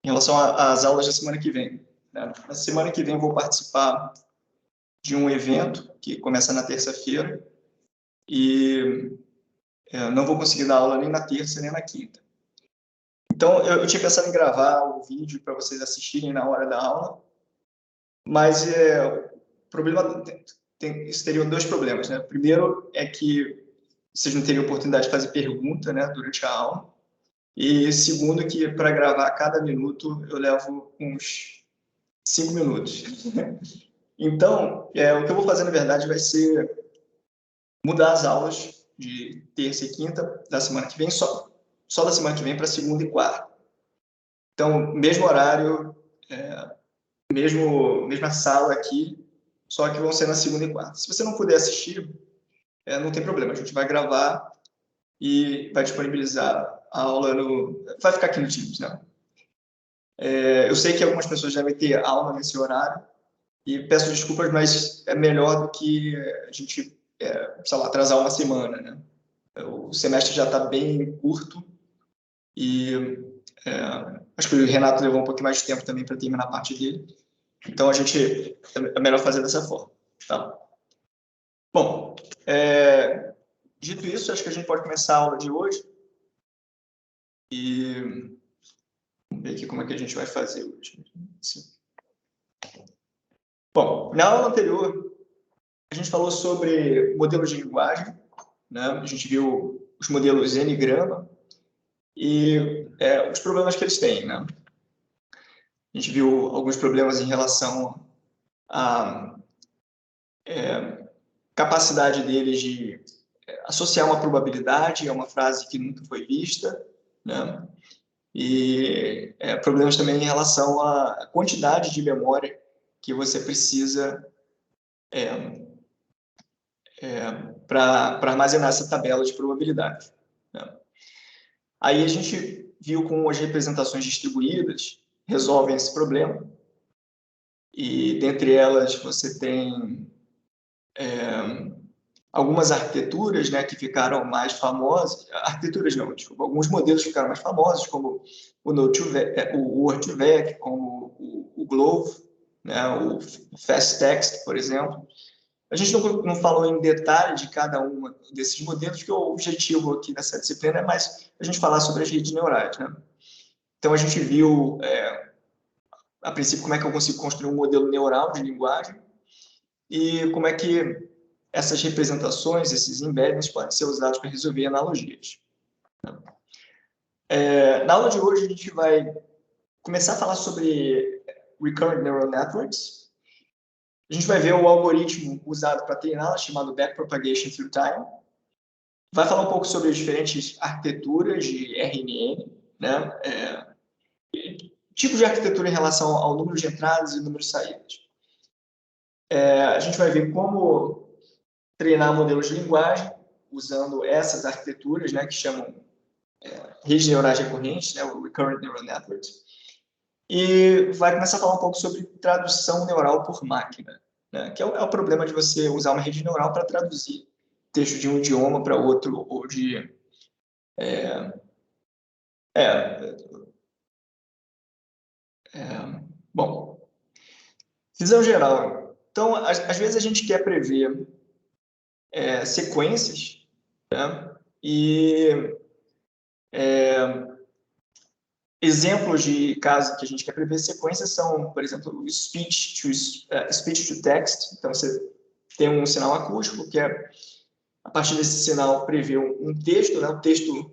em relação às aulas da semana que vem, né? Na semana que vem eu vou participar de um evento que começa na terça-feira e não vou conseguir dar aula nem na terça nem na quinta. Então, eu tinha pensado em gravar o vídeo para vocês assistirem na hora da aula, mas o problema isso teria dois problemas, né? Primeiro é que vocês não teriam oportunidade de fazer pergunta, né, durante a aula. E segundo que para gravar cada minuto eu levo uns 5 minutos. Então, o que eu vou fazer, na verdade, vai ser mudar as aulas de terça e quinta da semana que vem, só da semana que vem para segunda e quarta. Então, mesmo horário, mesma sala aqui, só que vão ser na segunda e quarta. Se você não puder assistir, não tem problema, a gente vai gravar e vai disponibilizar a aula vai ficar aqui no Teams, né? Eu sei que algumas pessoas devem ter aula nesse horário e peço desculpas, mas é melhor do que a gente, sei lá, atrasar uma semana, né? O semestre já está bem curto e acho que o Renato levou um pouquinho mais de tempo também para terminar a parte dele. Então, é melhor fazer dessa forma, tá? Bom, dito isso, acho que a gente pode começar a aula de hoje. E vamos ver aqui como é que a gente vai fazer hoje. Sim. Bom, na aula anterior, a gente falou sobre modelos de linguagem, né? A gente viu os modelos N-grama e os problemas que eles têm, né? A gente viu alguns problemas em relação à capacidade deles de associar uma probabilidade a uma frase que nunca foi vista, né? E problemas também em relação à quantidade de memória que você precisa para armazenar essa tabela de probabilidade, né? Aí a gente viu como as representações distribuídas resolvem esse problema, e dentre elas você tem algumas arquiteturas, né, que ficaram mais famosas, arquiteturas não, desculpa, alguns modelos ficaram mais famosos, como o Word2Vec, como o Glove, né, o FastText, por exemplo. A gente não falou em detalhe de cada um desses modelos, porque o objetivo aqui dessa disciplina é mais a gente falar sobre as redes neurais, né? Então, a gente viu, a princípio, como é que eu consigo construir um modelo neural de linguagem e como é que essas representações, esses embeddings, podem ser usados para resolver analogias. Na aula de hoje, a gente vai começar a falar sobre Recurrent Neural Networks. A gente vai ver o algoritmo usado para treiná-la, chamado Backpropagation Through Time. Vai falar um pouco sobre as diferentes arquiteturas de RNN, né? Tipos de arquitetura em relação ao número de entradas e número de saídas. A gente vai ver como treinar modelos de linguagem usando essas arquiteturas, né, que chamam redes neurais recorrentes, né, o Recurrent Neural Networks. E vai começar a falar um pouco sobre tradução neural por máquina, né, que é o problema de você usar uma rede neural para traduzir texto de um idioma para outro, ou de... bom, visão geral. Então, às vezes a gente quer prever sequências, né, e exemplos de casos que a gente quer prever sequências são, por exemplo, o speech to text. Então, você tem um sinal acústico que a partir desse sinal, prevê um texto, né? O texto,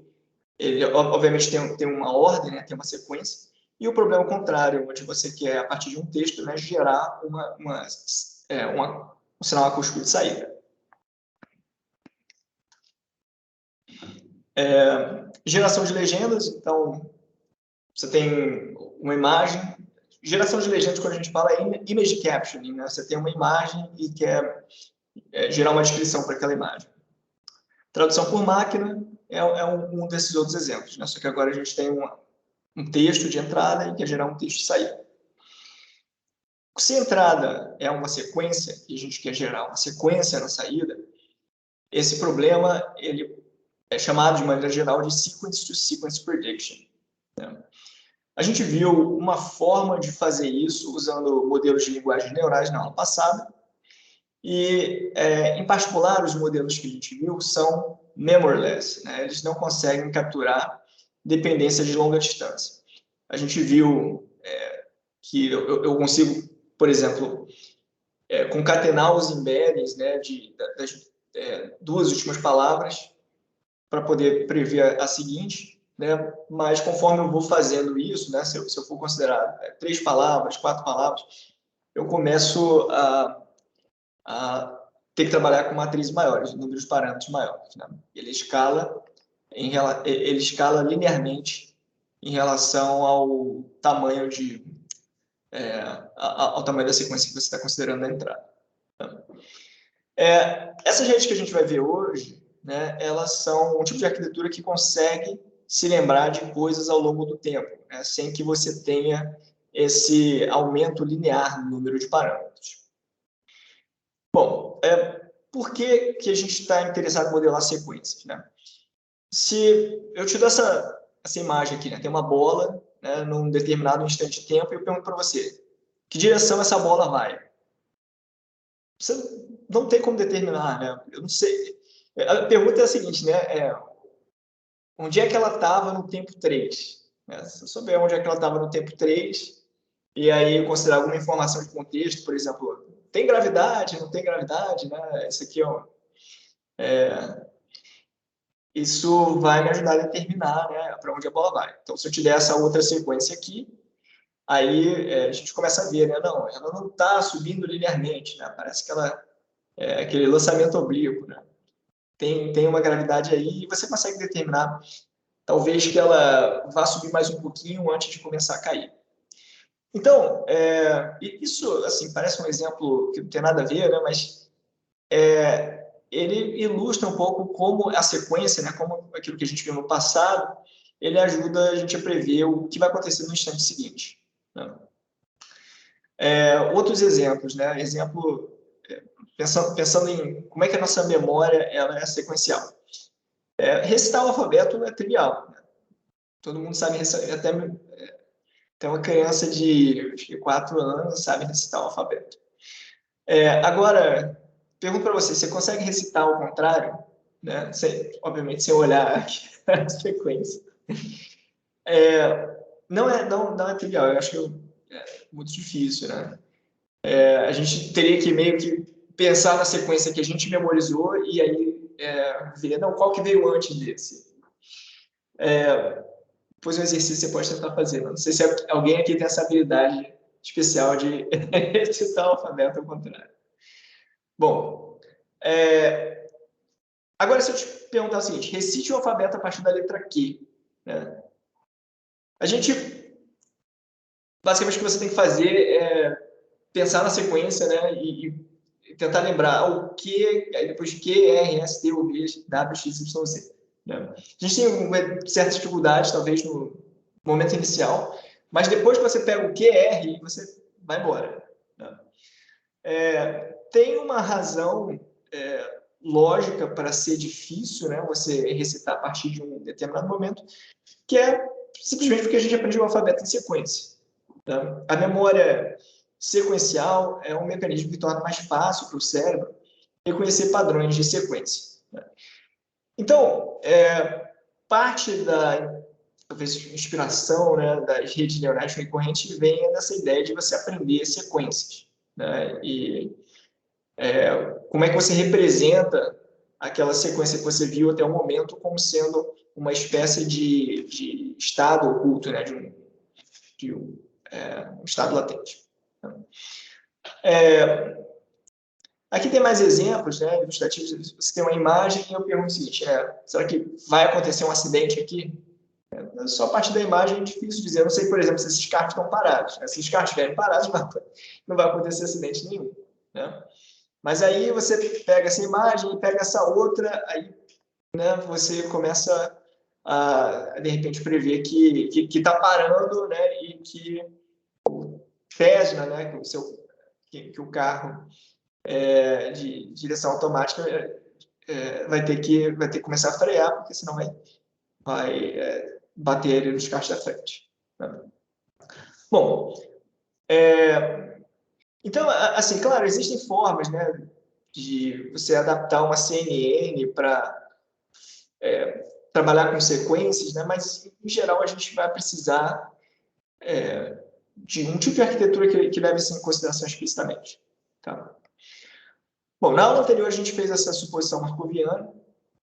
ele, obviamente, tem uma ordem, né? Tem uma sequência. E o problema contrário, onde você quer, a partir de um texto, né, gerar um sinal acústico de saída. Geração de legendas. Então, você tem uma imagem. Geração de legendas, quando a gente fala é image captioning, né? Você tem uma imagem e quer gerar uma descrição para aquela imagem. Tradução por máquina é um desses outros exemplos, né? Só que agora a gente tem um texto de entrada e quer gerar um texto de saída. Se a entrada é uma sequência e a gente quer gerar uma sequência na saída, esse problema ele é chamado de maneira geral de sequence-to-sequence prediction, né? A gente viu uma forma de fazer isso usando modelos de linguagens neurais na aula passada. E, em particular, os modelos que a gente viu são memoryless, né? Eles não conseguem capturar dependências de longa distância. A gente viu que eu consigo, por exemplo, concatenar os embeddings, né, das duas últimas palavras para poder prever a seguinte, né? Mas conforme eu vou fazendo isso, né, se eu for considerar 3 palavras, 4 palavras, eu começo a ter que trabalhar com matrizes maiores, números de parâmetros maiores, né? Ele escala linearmente em relação ao tamanho ao tamanho da sequência que você está considerando na entrada. Essas redes que a gente vai ver hoje, né, elas são um tipo de arquitetura que consegue se lembrar de coisas ao longo do tempo, né, sem que você tenha esse aumento linear no número de parâmetros. Bom, por que a gente está interessado em modelar sequências, né? Se eu te dou essa imagem aqui, né, tem uma bola, né, num determinado instante de tempo, e eu pergunto para você, que direção essa bola vai? Você não tem como determinar, né? Eu não sei. A pergunta é a seguinte, né? Onde é que ela estava no tempo 3? Né? Se eu souber onde é que ela estava no tempo 3, e aí considerar alguma informação de contexto, por exemplo, tem gravidade, não tem gravidade, né? Isso aqui, ó, isso vai me ajudar a determinar, né, para onde a bola vai. Então, se eu te der essa outra sequência aqui, aí a gente começa a ver, né? Não, ela não está subindo linearmente, né? Parece que ela é aquele lançamento oblíquo, né? Tem uma gravidade aí e você consegue determinar, talvez, que ela vá subir mais um pouquinho antes de começar a cair. Então, isso, assim, parece um exemplo que não tem nada a ver, né? Mas ele ilustra um pouco como a sequência, né? Como aquilo que a gente viu no passado, ele ajuda a gente a prever o que vai acontecer no instante seguinte, né? Outros exemplos, né? Exemplo, pensando em como é que a nossa memória ela é sequencial. Recitar o alfabeto é trivial, né? Todo mundo sabe recitar, até uma criança de acho que 4 anos sabe recitar o alfabeto. Agora, pergunto para você, você consegue recitar ao contrário? Né? Obviamente, sem olhar a sequência. Não é trivial, eu acho muito difícil, né? A gente teria que meio que pensar na sequência que a gente memorizou e aí ver, não, qual que veio antes desse. Depois um exercício você pode tentar fazer. Não sei se alguém aqui tem essa habilidade especial de recitar o alfabeto ao contrário. Bom, agora se eu te perguntar o seguinte, recite o alfabeto a partir da letra Q, né? A gente, basicamente, o que você tem que fazer é pensar na sequência, né, e tentar lembrar o Q, aí depois Q, R, S, T, U, V, W, X, Y, Z. Né? A gente tem uma certa dificuldade, talvez, no momento inicial, mas depois que você pega o QR, você vai embora. Né? Tem uma razão lógica para ser difícil, né, você recitar a partir de um determinado momento, que é simplesmente porque a gente aprendeu o alfabeto em sequência. Tá? A memória sequencial é um mecanismo que torna mais fácil para o cérebro reconhecer padrões de sequência. Né? Então, parte da talvez inspiração, né, das redes neurais recorrentes vem dessa ideia de você aprender sequências, né? E como é que você representa aquela sequência que você viu até o momento como sendo uma espécie de estado oculto, né, de um estado latente. Aqui tem mais exemplos, né, ilustrativos. Você tem uma imagem e eu pergunto o seguinte, será que vai acontecer um acidente aqui? Só a partir da imagem é difícil dizer. Eu não sei, por exemplo, se esses carros estão parados. Né? Se os carros estiverem parados, não vai acontecer acidente nenhum. Né? Mas aí você pega essa imagem e pega essa outra, aí, né, você começa a, de repente, prever que está parando, né, e que o Tesla, né, que o carro de direção automática vai ter que começar a frear, porque senão vai bater ele nos carros da frente. Né? Bom, então, assim, claro, existem formas, né, de você adaptar uma CNN para trabalhar com sequências, né, mas, em geral, a gente vai precisar de um tipo de arquitetura que leve isso em consideração explicitamente. Tá? Bom, na aula anterior a gente fez essa suposição marcoviana,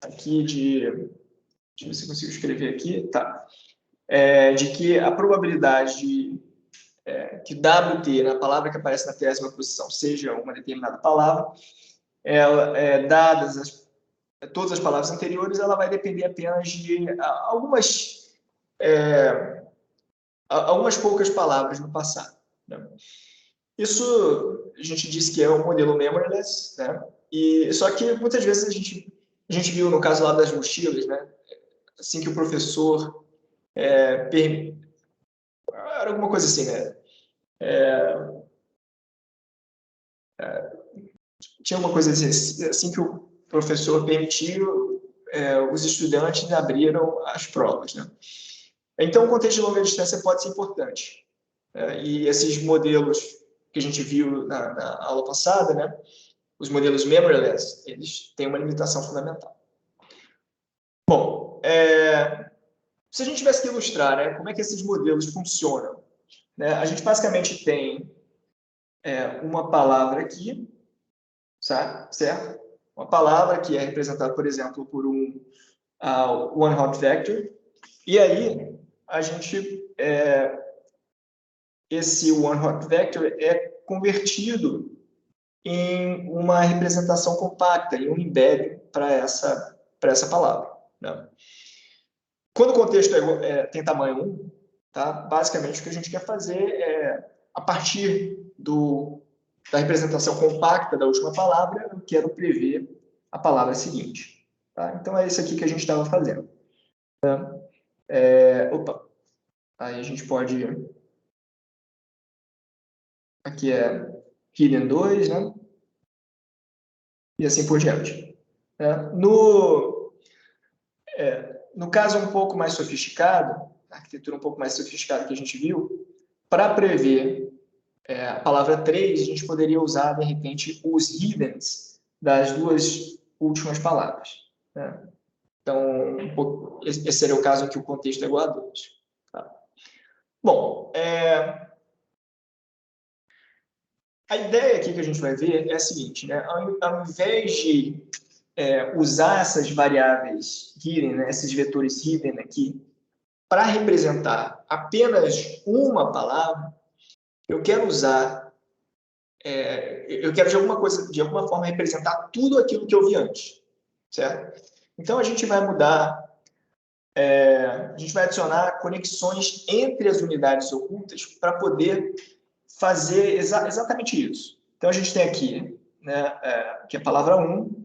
aqui deixa eu ver se eu consigo escrever aqui, tá? De que a probabilidade que WT, na palavra que aparece na 30ª posição, seja uma determinada palavra, dadas todas as palavras anteriores, ela vai depender apenas de algumas poucas palavras no passado. Né? Isso a gente disse que é um modelo memoryless, né? Só que muitas vezes a gente viu no caso lá das mochilas, né? Assim que o professor era alguma coisa assim, né? Tinha uma coisa assim que o professor permitiu, os estudantes abriram as provas, né? Então, o contexto de longa distância pode ser importante. E esses modelos que a gente viu na aula passada, né? Os modelos memoryless, eles têm uma limitação fundamental. Bom, se a gente tivesse que ilustrar, né, como é que esses modelos funcionam, né, a gente basicamente tem uma palavra aqui, certo? Uma palavra que é representada, por exemplo, por um one-hot vector, e aí a gente, esse one-hot vector é convertido em uma representação compacta, em um embedding para essa palavra. Né? Quando o contexto tem tamanho 1, tá? Basicamente o que a gente quer fazer é, a partir da representação compacta da última palavra, eu quero prever a palavra seguinte. Tá? Então é isso aqui que a gente estava fazendo. Tá? Aí a gente pode... Aqui é hidden 2, né? E assim por diante. No caso um pouco mais sofisticado, a arquitetura um pouco mais sofisticada que a gente viu, para prever a palavra 3, a gente poderia usar, de repente, os hiddens das duas últimas palavras. Né? Então, esse seria o caso em que o contexto é igual a 2. Tá? Bom, a ideia aqui que a gente vai ver é a seguinte, né? Ao invés de usar essas variáveis hidden, né? Esses vetores hidden aqui, para representar apenas uma palavra, eu quero usar, eu quero de alguma forma representar tudo aquilo que eu vi antes, certo? Então a gente vai mudar, a gente vai adicionar conexões entre as unidades ocultas para poder fazer exatamente isso. Então a gente tem aqui, né, que é a palavra 1,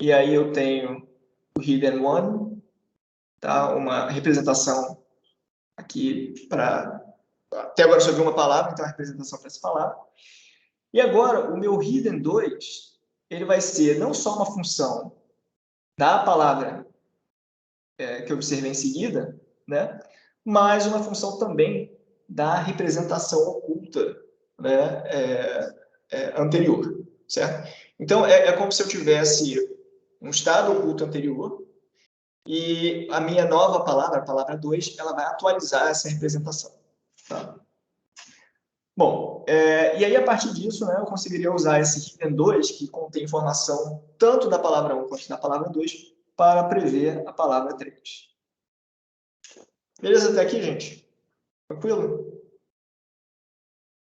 e aí eu tenho o hidden one, tá? Uma representação aqui para... Até agora eu só vi uma palavra, então a representação para essa palavra. E agora, o meu hidden 2, ele vai ser não só uma função da palavra que eu observei em seguida, né, mas uma função também da representação oculta, né, anterior, certo? Então, é como se eu tivesse um estado oculto anterior e a minha nova palavra, a palavra 2, ela vai atualizar essa representação. Tá? Bom, e aí a partir disso, né, eu conseguiria usar esse hidden 2, que contém informação tanto da palavra 1 quanto da palavra 2, para prever a palavra 3. Beleza até aqui, gente? Tranquilo?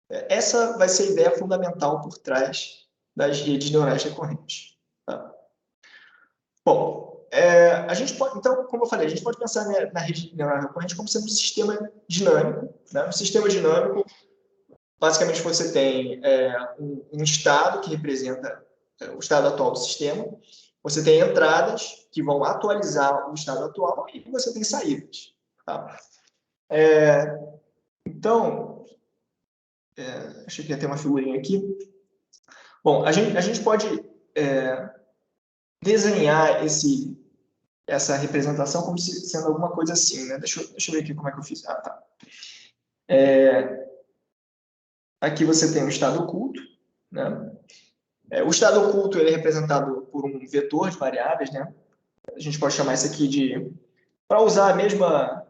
Essa vai ser a ideia fundamental por trás das redes neurais recorrentes. Tá? Bom, a gente pode, então, como eu falei, a gente pode pensar na rede neural recorrente como sendo um sistema dinâmico. Né? Um sistema dinâmico, basicamente, você tem um estado que representa o estado atual do sistema, você tem entradas que vão atualizar o estado atual e você tem saídas. Tá? Então, achei que ia ter uma figurinha aqui. Bom, a gente pode desenhar essa representação como sendo alguma coisa assim, né? Deixa eu ver aqui como é que eu fiz. Ah, tá. Aqui você tem o estado oculto, né? O estado oculto ele é representado por um vetor de variáveis, né? A gente pode chamar isso aqui de... Para usar a mesma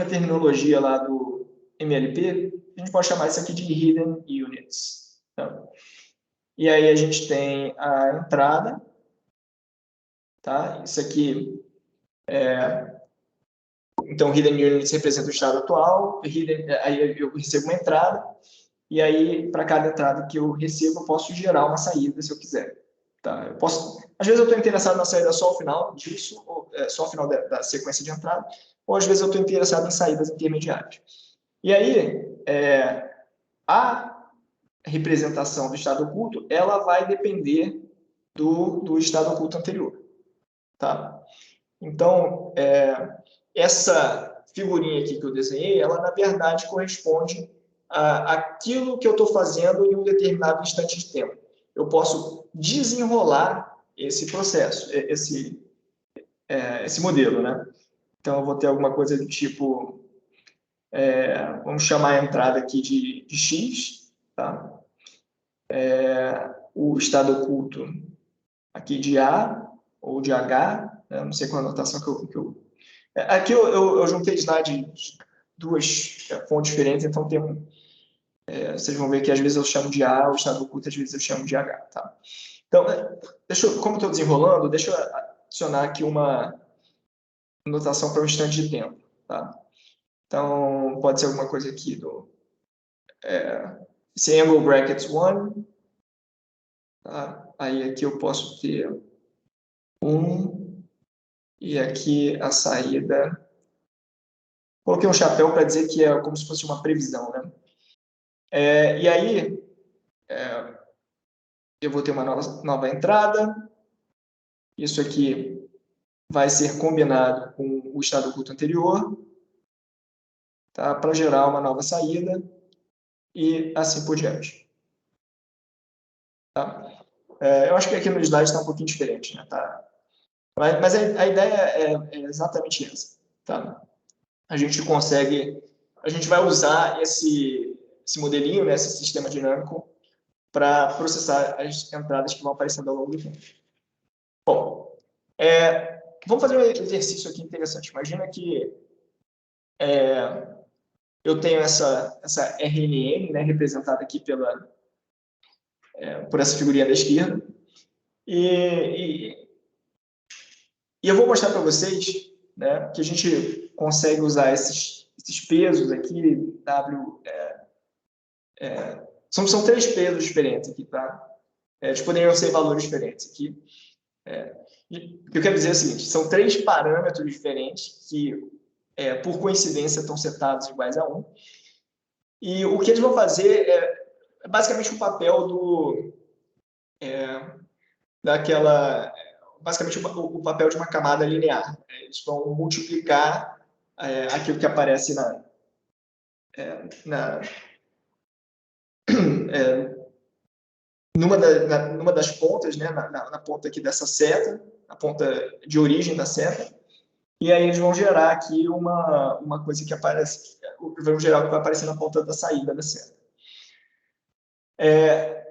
terminologia lá do MLP, a gente pode chamar isso aqui de hidden units. Tá? E aí a gente tem a entrada, tá? Isso aqui então, hidden units representa o estado atual, aí eu recebo uma entrada, e aí, para cada entrada que eu recebo, eu posso gerar uma saída, se eu quiser. Tá? Às vezes eu estou interessado na saída só ao final disso, ou só ao final da sequência de entrada, ou às vezes eu estou interessado em saídas intermediárias. E aí, a representação do estado oculto, ela vai depender do estado oculto anterior. Tá? Então, essa figurinha aqui que eu desenhei, ela, na verdade, corresponde àquilo que eu estou fazendo em um determinado instante de tempo. Eu posso desenrolar esse processo, esse modelo, né? Então, eu vou ter alguma coisa do tipo... vamos chamar a entrada aqui de X, tá? O estado oculto aqui de A ou de H, né? Não sei qual a notação que eu... Aqui eu juntei slides, duas fontes diferentes, então vocês vão ver que às vezes eu chamo de A, o estado oculto, às vezes eu chamo de H. Tá? Então, como eu estou desenrolando, deixa eu adicionar aqui uma notação para um instante de tempo. Tá? Então, pode ser alguma coisa aqui do... esse angle brackets 1. Tá? Aí aqui eu posso ter 1. E aqui a saída... Coloquei um chapéu para dizer que é como se fosse uma previsão, né? E aí, eu vou ter uma nova entrada. Isso aqui vai ser combinado com o estado oculto anterior, tá? Para gerar uma nova saída e assim por diante. Tá? Eu acho que aqui no slide está um pouquinho diferente, né? Tá? Mas a ideia é exatamente essa. Tá? A gente vai usar esse modelinho, né, esse sistema dinâmico, para processar as entradas que vão aparecendo ao longo do tempo. Bom, vamos fazer um exercício aqui interessante. Imagina que eu tenho essa RNN, né, representada aqui por essa figurinha da esquerda, e eu vou mostrar para vocês, né, que a gente consegue usar esses pesos aqui, são 3 pesos diferentes aqui, tá? Eles poderiam ser valores diferentes aqui. O que eu quero dizer é o seguinte, são 3 parâmetros diferentes que, por coincidência, estão setados iguais a 1. E o que eles vão fazer é basicamente o papel basicamente o papel de uma camada linear. Eles vão multiplicar aquilo que aparece numa das pontas, né, na ponta aqui dessa seta, a ponta de origem da seta, e aí eles vão gerar aqui uma coisa que aparece, vão gerar o que vai aparecer na ponta da saída da seta.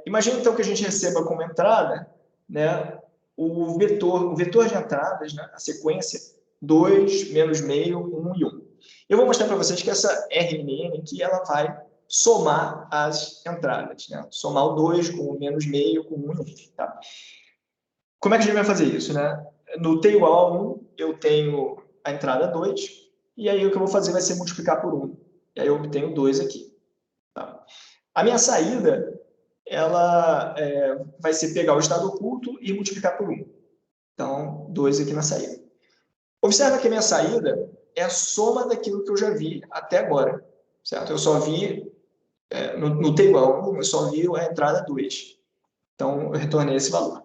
Imagina então que a gente receba como entrada, né, o vetor de entradas, né, a sequência 2, menos meio, 1 e 1. Eu vou mostrar para vocês que essa RNN aqui, ela vai somar as entradas, né? Somar o 2 com o menos meio, com o 1 e 1. Tá? Como é que a gente vai fazer isso? Né? No T igual a 1, eu tenho a entrada 2, e aí o que eu vou fazer vai ser multiplicar por 1. E aí eu obtenho 2 aqui. Tá? A minha saída, ela vai ser pegar o estado oculto e multiplicar por 1. Então, 2 aqui na saída. Observa que a minha saída é a soma daquilo que eu já vi até agora. Certo? Eu só vi, no T igual a 1, eu só vi a entrada 2. Então, eu retornei esse valor.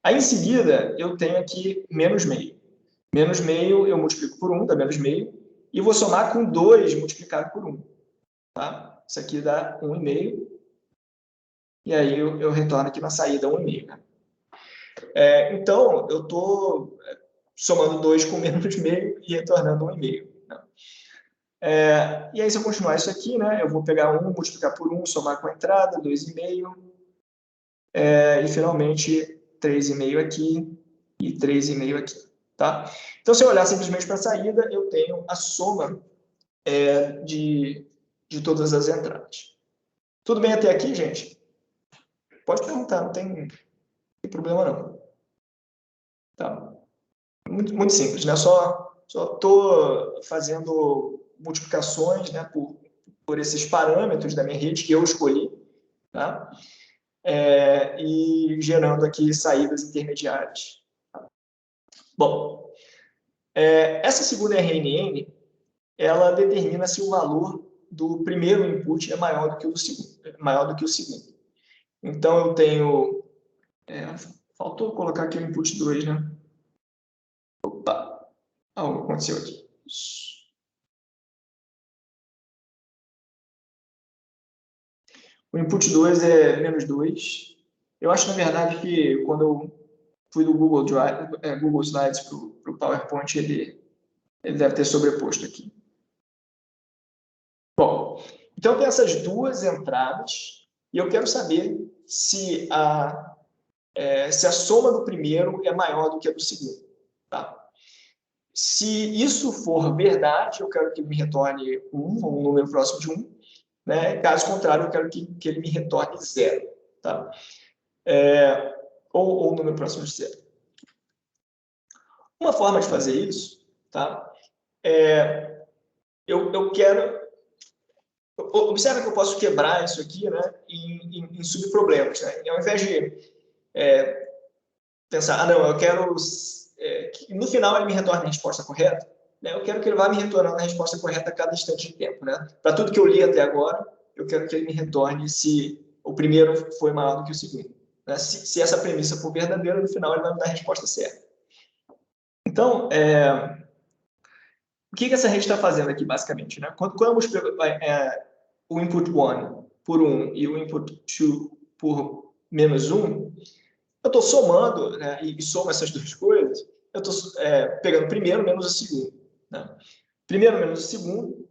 Aí, em seguida, eu tenho aqui menos meio. Menos meio eu multiplico por 1, dá menos meio, e vou somar com 2 multiplicado por 1. Tá? Isso aqui dá 1,5. E aí eu retorno aqui na saída 1,5. Né? Então, eu estou somando 2 com menos meio e retornando 1,5. Né? E aí, se eu continuar isso aqui, né, eu vou pegar 1, multiplicar por 1, somar com a entrada, 2,5, e finalmente 3,5 aqui e 3,5 aqui. Tá? Então, se eu olhar simplesmente para a saída, eu tenho a soma de todas as entradas. Tudo bem até aqui, gente? Pode perguntar, não tem problema não. Tá? Muito, muito simples, né? Só estou fazendo multiplicações, né, por esses parâmetros da minha rede que eu escolhi, tá? E gerando aqui saídas intermediárias. Bom, essa segunda RNN, ela determina se o valor do primeiro input é maior do que o do segundo. Então, eu tenho... faltou colocar aqui o input 2, né? Opa! Algo aconteceu aqui. O input 2 é menos 2. Eu acho, na verdade, que quando eu fui do Google Drive, Google Slides para o PowerPoint, ele deve ter sobreposto aqui. Bom, então tem essas duas entradas e eu quero saber se a soma do primeiro é maior do que a do segundo. Tá? Se isso for verdade, eu quero que ele me retorne 1, ou um número próximo de 1. Né? Caso contrário, eu quero que ele me retorne 0. Tá? Ou um número próximo de 0. Uma forma de fazer isso, tá? Eu quero... Observe que eu posso quebrar isso aqui, né, em subproblemas. Né? E ao invés de pensar, não, eu quero que no final ele me retorne a resposta correta, né? Eu quero que ele vá me retornando a resposta correta a cada instante de tempo. Né? Para tudo que eu li até agora, eu quero que ele me retorne se o primeiro foi maior do que o segundo. Né? Se essa premissa for verdadeira, no final ele vai me dar a resposta certa. Então, o que essa rede está fazendo aqui, basicamente? Né? Quando eu multiplico o input 1 por 1 e o input 2 por menos 1, eu estou somando, né, e somo essas duas coisas, eu estou pegando primeiro menos o segundo. Né? Primeiro menos o segundo,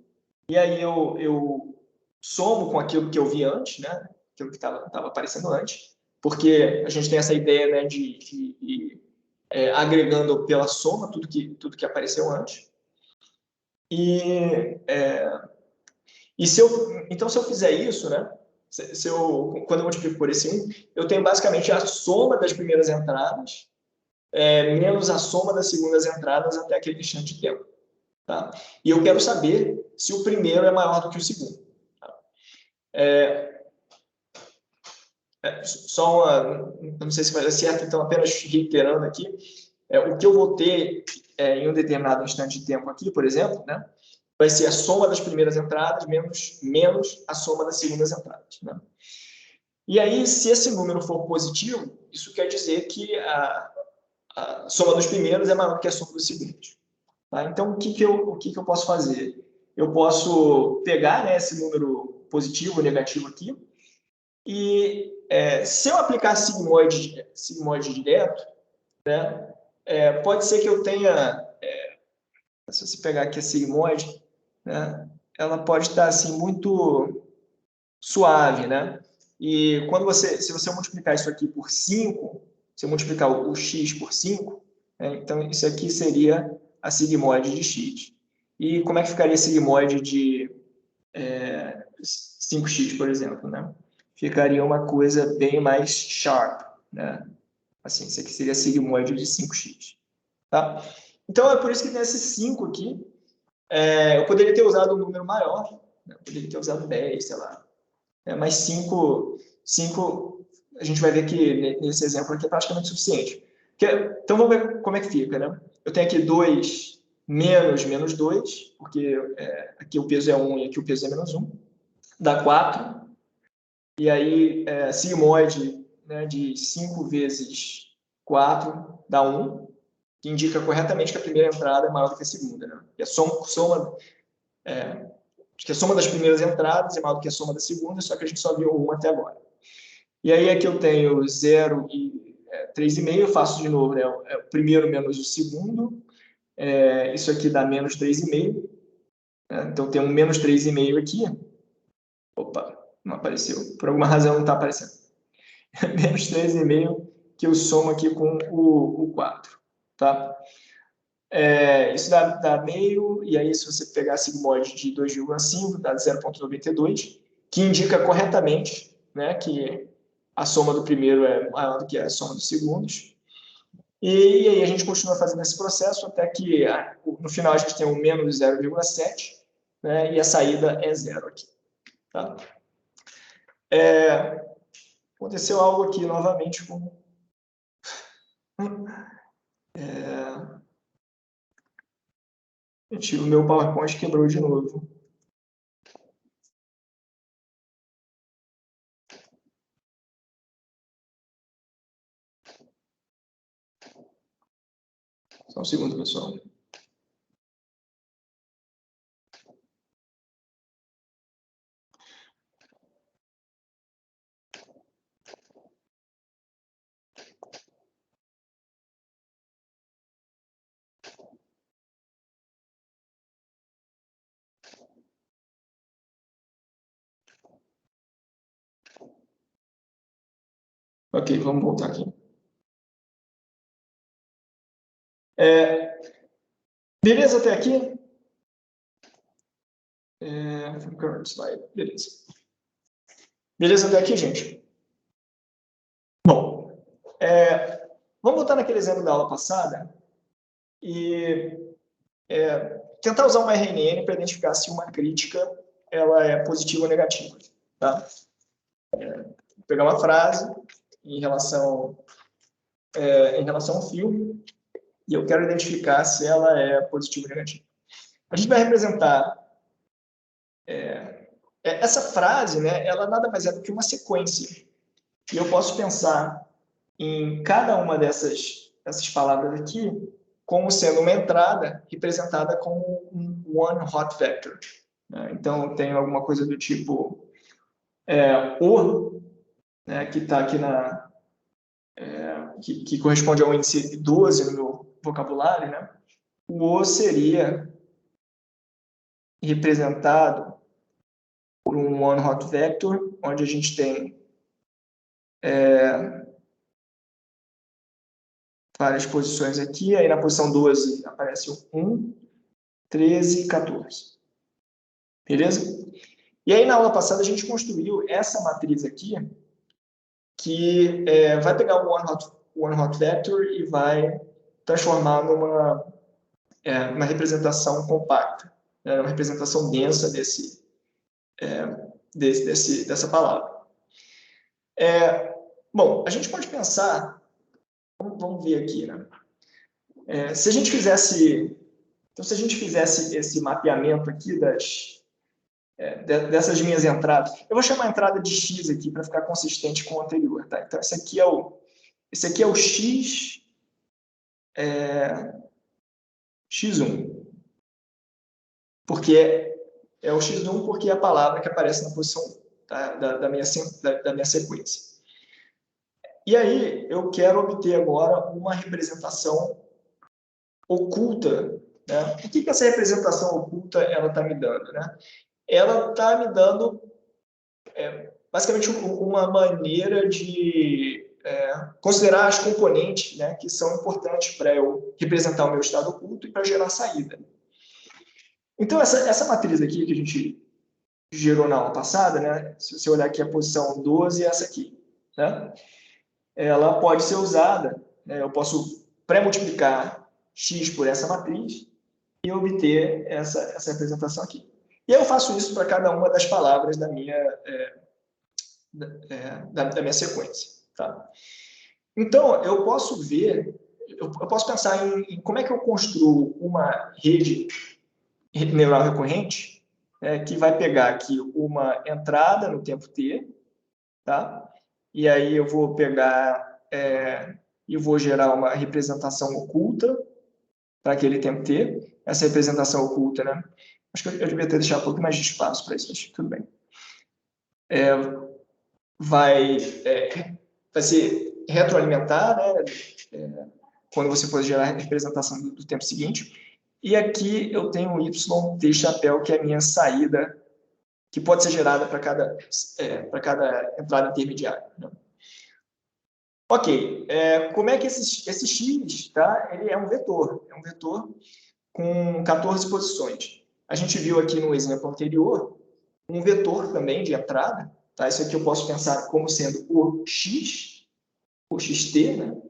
e aí eu somo com aquilo que eu vi antes, né, aquilo que estava aparecendo antes, porque a gente tem essa ideia, né, de agregando pela soma tudo que apareceu antes. Então, se eu fizer isso, né, quando eu multiplico por esse 1, eu tenho basicamente a soma das primeiras entradas menos a soma das segundas entradas até aquele instante de tempo. Tá? E eu quero saber se o primeiro é maior do que o segundo. Tá? Eu não sei se vai dar certo, então apenas reiterando aqui, o que eu vou ter em um determinado instante de tempo aqui, por exemplo, né, vai ser a soma das primeiras entradas menos a soma das segundas entradas. Né? E aí, se esse número for positivo, isso quer dizer que a soma dos primeiros é maior que a soma dos segundos. Tá? Então, o que eu posso fazer? Eu posso pegar, né, esse número positivo ou negativo aqui e, se eu aplicar sigmoide direto, né, pode ser que eu tenha... se você pegar aqui a sigmoide, né, ela pode estar assim, muito suave. Né? E se você multiplicar isso aqui por 5, se eu multiplicar o x por 5, então isso aqui seria a sigmoide de x. E como é que ficaria a sigmoide de 5x, por exemplo? Né? Ficaria uma coisa bem mais sharp. Né? Assim, isso aqui seria a sigmoide de 5x. Tá? Então, é por isso que nesse 5 aqui, eu poderia ter usado um número maior. Né? Eu poderia ter usado 10, sei lá. Mas 5, a gente vai ver que nesse exemplo aqui é praticamente suficiente. Então, vamos ver como é que fica. Né? Eu tenho aqui 2 menos 2, porque aqui o peso é 1 e aqui o peso é menos 1. Dá 4. E aí, sigmoide, né, de 5 vezes 4 dá 1, que indica corretamente que a primeira entrada é maior do que a segunda. Né? E a soma das primeiras entradas é maior do que a soma da segunda, só que a gente só viu 1 até agora. E aí aqui eu tenho 0 e 3,5, eu faço de novo, né? O primeiro menos o segundo, isso aqui dá menos 3,5. Então, tem um menos 3,5 aqui. Opa, não apareceu. Por alguma razão não está aparecendo. Menos 3,5 que eu somo aqui com o 4. Tá? Isso dá meio, e aí se você pegar sigmoide de 2,5, dá 0,92, que indica corretamente, né, que a soma do primeiro é maior do que a soma dos segundos. E aí a gente continua fazendo esse processo até que no final a gente tem um menos 0,7, né, e a saída é 0 aqui. Tá? Aconteceu algo aqui novamente com... O meu PowerPoint quebrou de novo. Só um segundo, pessoal. Ok, vamos voltar aqui. Beleza até aqui? Current slide, beleza. Beleza até aqui, gente? Bom, vamos voltar naquele exemplo da aula passada e tentar usar uma RNN para identificar se uma crítica ela é positiva ou negativa. Tá? Vou pegar uma frase em relação ao fio e eu quero identificar se ela é positiva ou negativa. A gente vai representar essa frase, né, ela nada mais é do que uma sequência. E eu posso pensar em cada uma dessas palavras aqui como sendo uma entrada representada como um one hot vector. Então, eu tenho alguma coisa do tipo o, né, que está aqui que corresponde ao índice 12 no meu vocabulário, né? O O seria representado por um one hot vector, onde a gente tem várias posições aqui. Aí na posição 12 aparece o 1, 13 e 14. Beleza? E aí na aula passada a gente construiu essa matriz aqui, que vai pegar o one hot vector e vai transformar numa uma representação compacta, né? Uma representação densa dessa palavra. Bom, a gente pode pensar, vamos ver aqui, né? Se a gente fizesse esse mapeamento aqui dessas minhas entradas, eu vou chamar a entrada de X aqui para ficar consistente com o anterior, tá? Então, esse aqui é o X, X1, porque é o X1 porque é a palavra que aparece na posição 1, tá? da minha sequência. E aí, eu quero obter agora uma representação oculta, né? O que essa representação oculta está me dando, né? Ela está me dando basicamente uma maneira de considerar as componentes, né, que são importantes para eu representar o meu estado oculto e para gerar saída. Então, essa matriz aqui que a gente gerou na aula passada, né, se você olhar aqui a posição 12 é essa aqui, né? Ela pode ser usada, né, eu posso pré-multiplicar x por essa matriz e obter essa representação aqui. E eu faço isso para cada uma das palavras da minha sequência. Tá? Então, eu posso pensar em como é que eu construo uma rede neural recorrente que vai pegar aqui uma entrada no tempo t, tá? E aí eu vou pegar e vou gerar uma representação oculta para aquele tempo t. Essa representação oculta, né? Acho que eu devia ter deixado um pouco mais de espaço para isso, mas tudo bem. Vai ser retroalimentar, né? Quando você for gerar a representação do tempo seguinte. E aqui eu tenho o y de chapéu, que é a minha saída, que pode ser gerada para cada entrada intermediária. Né? Ok, como é que esse x, tá? Ele é um vetor com 14 posições. A gente viu aqui no exemplo anterior um vetor também de entrada, tá? Isso aqui eu posso pensar como sendo o xt, né?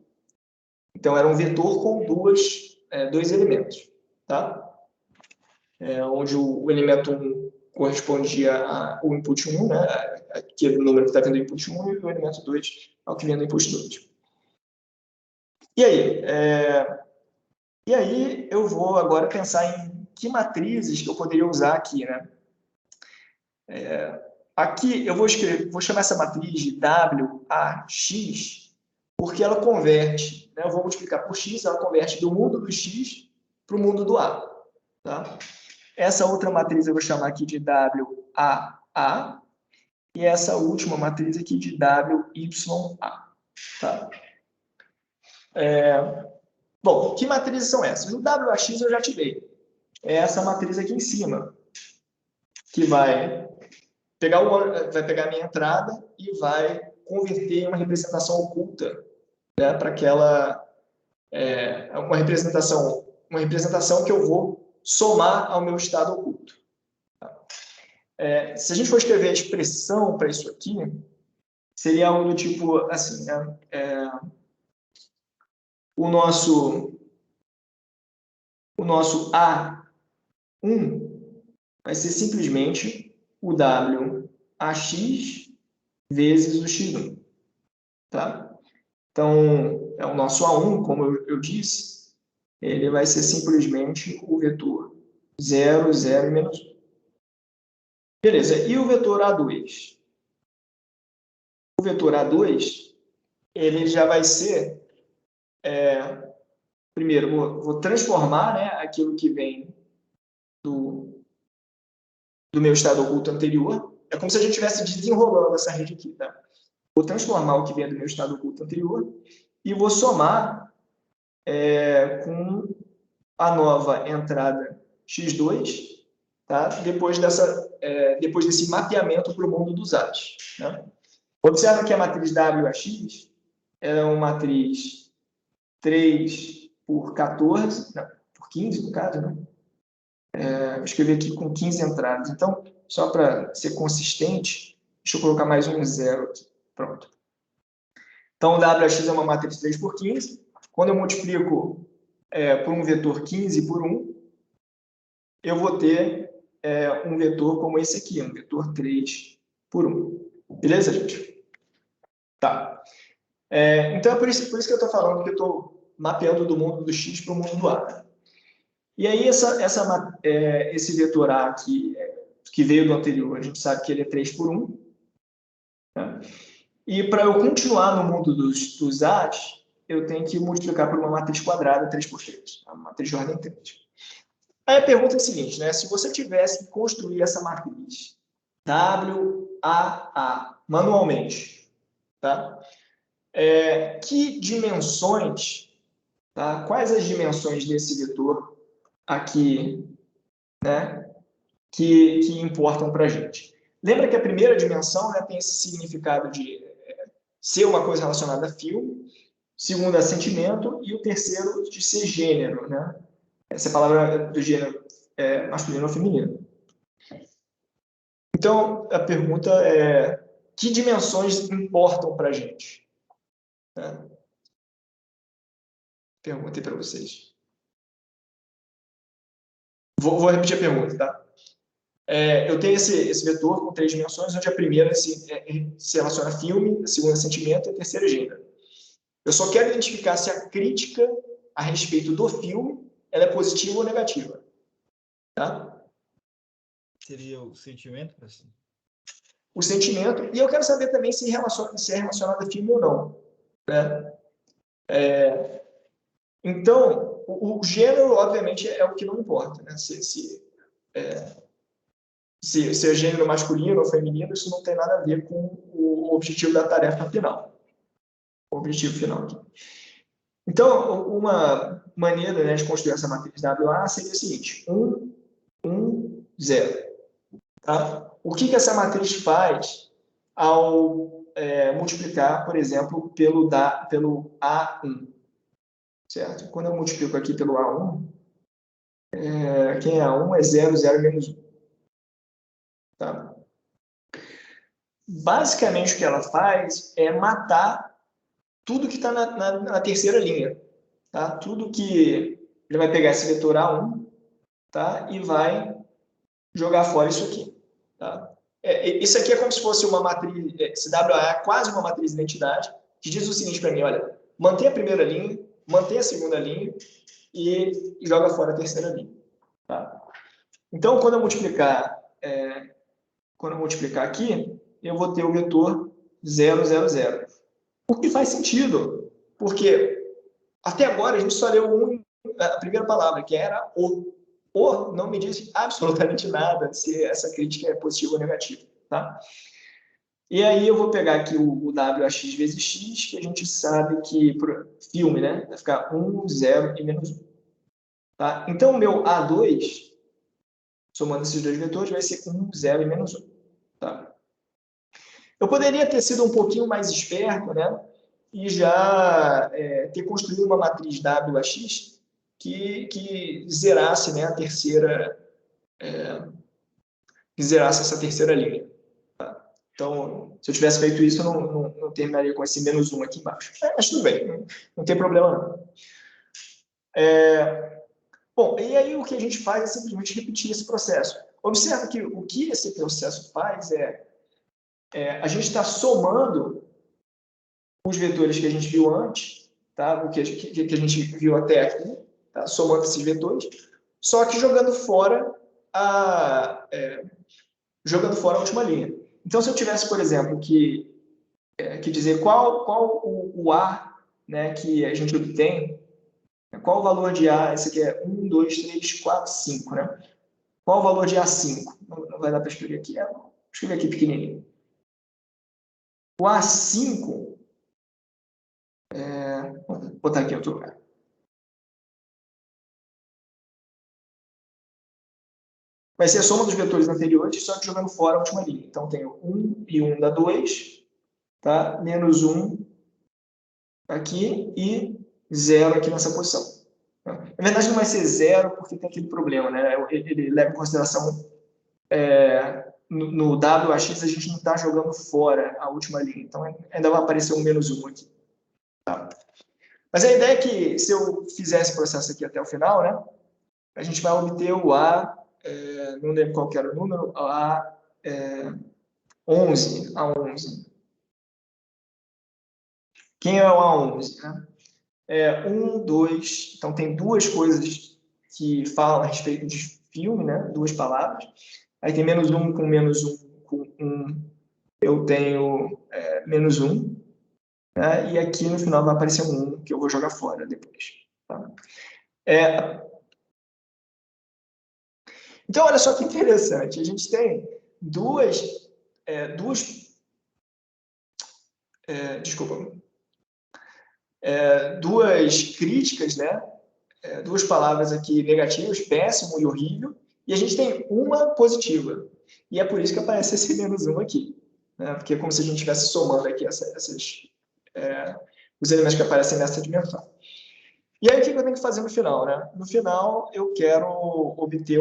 Então era um vetor com dois elementos, tá? Onde o elemento 1 correspondia ao input 1, né? Aquele número que está vindo do input 1, e o elemento 2 ao que vem do input 2. E aí eu vou agora pensar em que matrizes que eu poderia usar aqui, né? Aqui eu vou chamar essa matriz de WAX, porque ela converte, né? Eu vou multiplicar por x, ela converte do mundo do x para o mundo do A. Tá? Essa outra matriz eu vou chamar aqui de WAA, e essa última matriz aqui de WYA. Tá? Bom, que matrizes são essas? O WAX eu já tirei. É essa matriz aqui em cima, que vai pegar a minha entrada e vai converter em uma representação oculta, né, para aquela uma representação que eu vou somar ao meu estado oculto. Se a gente for escrever a expressão para isso aqui, seria algo do tipo assim, né? O nosso A1 vai ser simplesmente o WAX vezes o X1. Tá? Então, o nosso A1, como eu disse, ele vai ser simplesmente o vetor 0, 0 e menos 1. Beleza, e o vetor A2? O vetor A2, ele já vai ser... primeiro, vou transformar, né, aquilo que vem do meu estado oculto anterior. É como se a gente estivesse desenrolando essa rede aqui, tá? Vou transformar o que vem do meu estado oculto anterior e vou somar com a nova entrada x2, tá? Depois desse mapeamento para o mundo dos As. Né? Observa que a matriz WAX é uma matriz 3 por 14, não, por 15 no caso, né? Eu escrevi aqui com 15 entradas. Então, só para ser consistente, deixa eu colocar mais um 0 aqui. Pronto. Então, o WAX é uma matriz 3 por 15. Quando eu multiplico por um vetor 15 por 1, eu vou ter um vetor como esse aqui, um vetor 3 por 1. Beleza, gente? Tá. Então, é por isso que eu estou falando que eu estou mapeando do mundo do X para o mundo do A. E aí, esse vetor A aqui, que veio do anterior, a gente sabe que ele é 3 por 1. Né? E para eu continuar no mundo dos A's, eu tenho que multiplicar por uma matriz quadrada 3 por 3, uma matriz de ordem 3. Aí a pergunta é a seguinte, né? Se você tivesse que construir essa matriz WAA manualmente, tá? Que dimensões, tá? Quais as dimensões desse vetor aqui, né? Que importam para a gente? Lembra que a primeira dimensão, né, tem esse significado de ser uma coisa relacionada a filme, segundo a sentimento, e o terceiro de ser gênero, né? Essa palavra do gênero masculino ou feminino. Então, a pergunta é: que dimensões importam para a gente? Perguntei para vocês. Vou repetir a pergunta, tá? Eu tenho esse vetor com 3 dimensões, onde a primeira se relaciona a filme, a segunda a sentimento e a terceira a gênero. Eu só quero identificar se a crítica a respeito do filme ela é positiva ou negativa. Tá? Seria o sentimento, assim? O sentimento, e eu quero saber também se é relacionado a filme ou não. Né? Então, o gênero, obviamente, é o que não importa. Né? Se é gênero masculino ou feminino, isso não tem nada a ver com o objetivo da tarefa final. O objetivo final aqui. Então, uma maneira, né, de construir essa matriz WA seria o seguinte: 1, 1, 0. Tá? O que essa matriz faz ao multiplicar, por exemplo, pelo A1? Certo? Quando eu multiplico aqui pelo A1, quem é A1 é 0, 0 menos 1. Tá? Basicamente, o que ela faz é matar tudo que está na terceira linha. Tá? Tudo que ele vai pegar esse vetor A1, tá? E vai jogar fora isso aqui. Tá? Isso aqui é como se fosse uma matriz, esse WA é quase uma matriz de identidade, que diz o seguinte para mim: olha, mantém a primeira linha, mantém a segunda linha e joga fora a terceira linha. Tá? Então, quando eu multiplicar aqui, eu vou ter o vetor 0, 0, 0. O que faz sentido, porque até agora a gente só leu a primeira palavra, que era o. O não me diz absolutamente nada se essa crítica é positiva ou negativa. Tá? E aí eu vou pegar aqui o WAX vezes X, que a gente sabe que, por filme, né, vai ficar 1, 0 e menos 1. Tá? Então, o meu A2, somando esses dois vetores, vai ser 1, 0 e menos 1. Tá? Eu poderia ter sido um pouquinho mais esperto, né, e já ter construído uma matriz WAX que zerasse, né, que zerasse essa terceira linha. Tá? Então, se eu tivesse feito isso, eu não terminaria com esse menos 1 aqui embaixo. Mas tudo bem, não tem problema não. Bom, e aí o que a gente faz é simplesmente repetir esse processo. Observe que o que esse processo faz a gente está somando os vetores que a gente viu antes, tá? O que a gente viu até aqui, tá? Somando esses vetores, só que jogando fora a última linha. Então, se eu tivesse, por exemplo, que dizer qual o A, né, que a gente obtém, qual o valor de A, esse aqui é 1, 2, 3, 4, 5, né? Qual o valor de A5? Não vai dar para escrever aqui, vou escrever aqui pequenininho. O A5, vou botar aqui em outro lugar. Vai ser a soma dos vetores anteriores, só que jogando fora a última linha. Então, tenho 1 e 1 dá 2, tá? Menos 1 aqui e 0 aqui nessa posição. Na verdade, não vai ser 0 porque tem aquele problema, né? Ele leva em consideração no WAX a gente não está jogando fora a última linha, então ainda vai aparecer um menos 1 aqui. Tá? Mas a ideia é que se eu fizer esse processo aqui até o final, né, a gente vai obter o A, não lembro qual que era o número, A11. Quem é o A11? Né? 1, 2, então tem duas coisas que falam a respeito de filme, né? Duas palavras. Aí tem menos 1 com menos 1 com 1, eu tenho menos 1. Né? E aqui no final vai aparecer um 1 que eu vou jogar fora depois. Tá? Então, olha só que interessante. A gente tem duas críticas, né? Duas palavras aqui negativas, péssimo e horrível, e a gente tem uma positiva. E é por isso que aparece esse menos 1 aqui. Né? Porque é como se a gente estivesse somando aqui os elementos que aparecem nessa dimensão. E aí, o que eu tenho que fazer no final? Né? No final, eu quero obter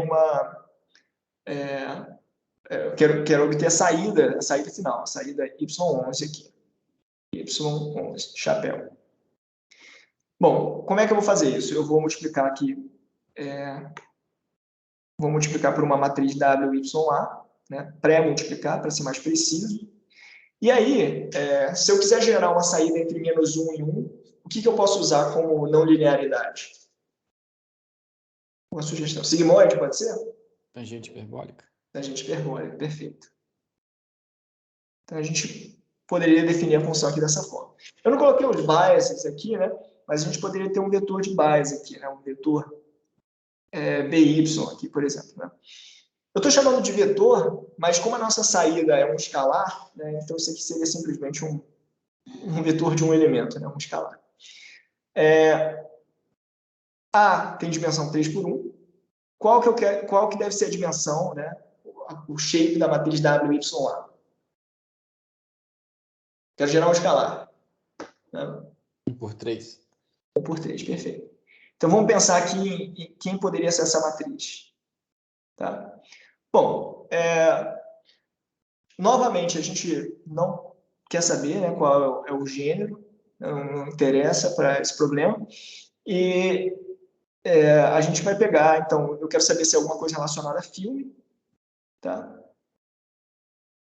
quero obter a saída final, a saída Y11 aqui. Y11, chapéu. Bom, como é que eu vou fazer isso? Eu vou multiplicar aqui, vou multiplicar por uma matriz WYA, né? Pré-multiplicar, para ser mais preciso. E aí, se eu quiser gerar uma saída entre menos 1 e 1, o que eu posso usar como não linearidade? Uma sugestão. Sigmoide, pode ser? Tangente hiperbólica. Tangente hiperbólica, perfeito. Então, a gente poderia definir a função aqui dessa forma. Eu não coloquei os biases aqui, né? Mas a gente poderia ter um vetor de bias aqui, né? Um vetor BY aqui, por exemplo. Né? Eu estou chamando de vetor, mas como a nossa saída é um escalar, né? Então isso aqui seria simplesmente um vetor de um elemento, né? Um escalar. A tem dimensão 3×1. Qual que deve ser a dimensão, né? O shape da matriz WYA? Quero gerar um escalar. Né? 1×3. 1×3, perfeito. Então, vamos pensar aqui em quem poderia ser essa matriz. Tá? Bom, novamente, a gente não quer saber, né, qual é o gênero, não interessa para esse problema. E a gente vai pegar, então, eu quero saber se é alguma coisa relacionada a filme. Tá?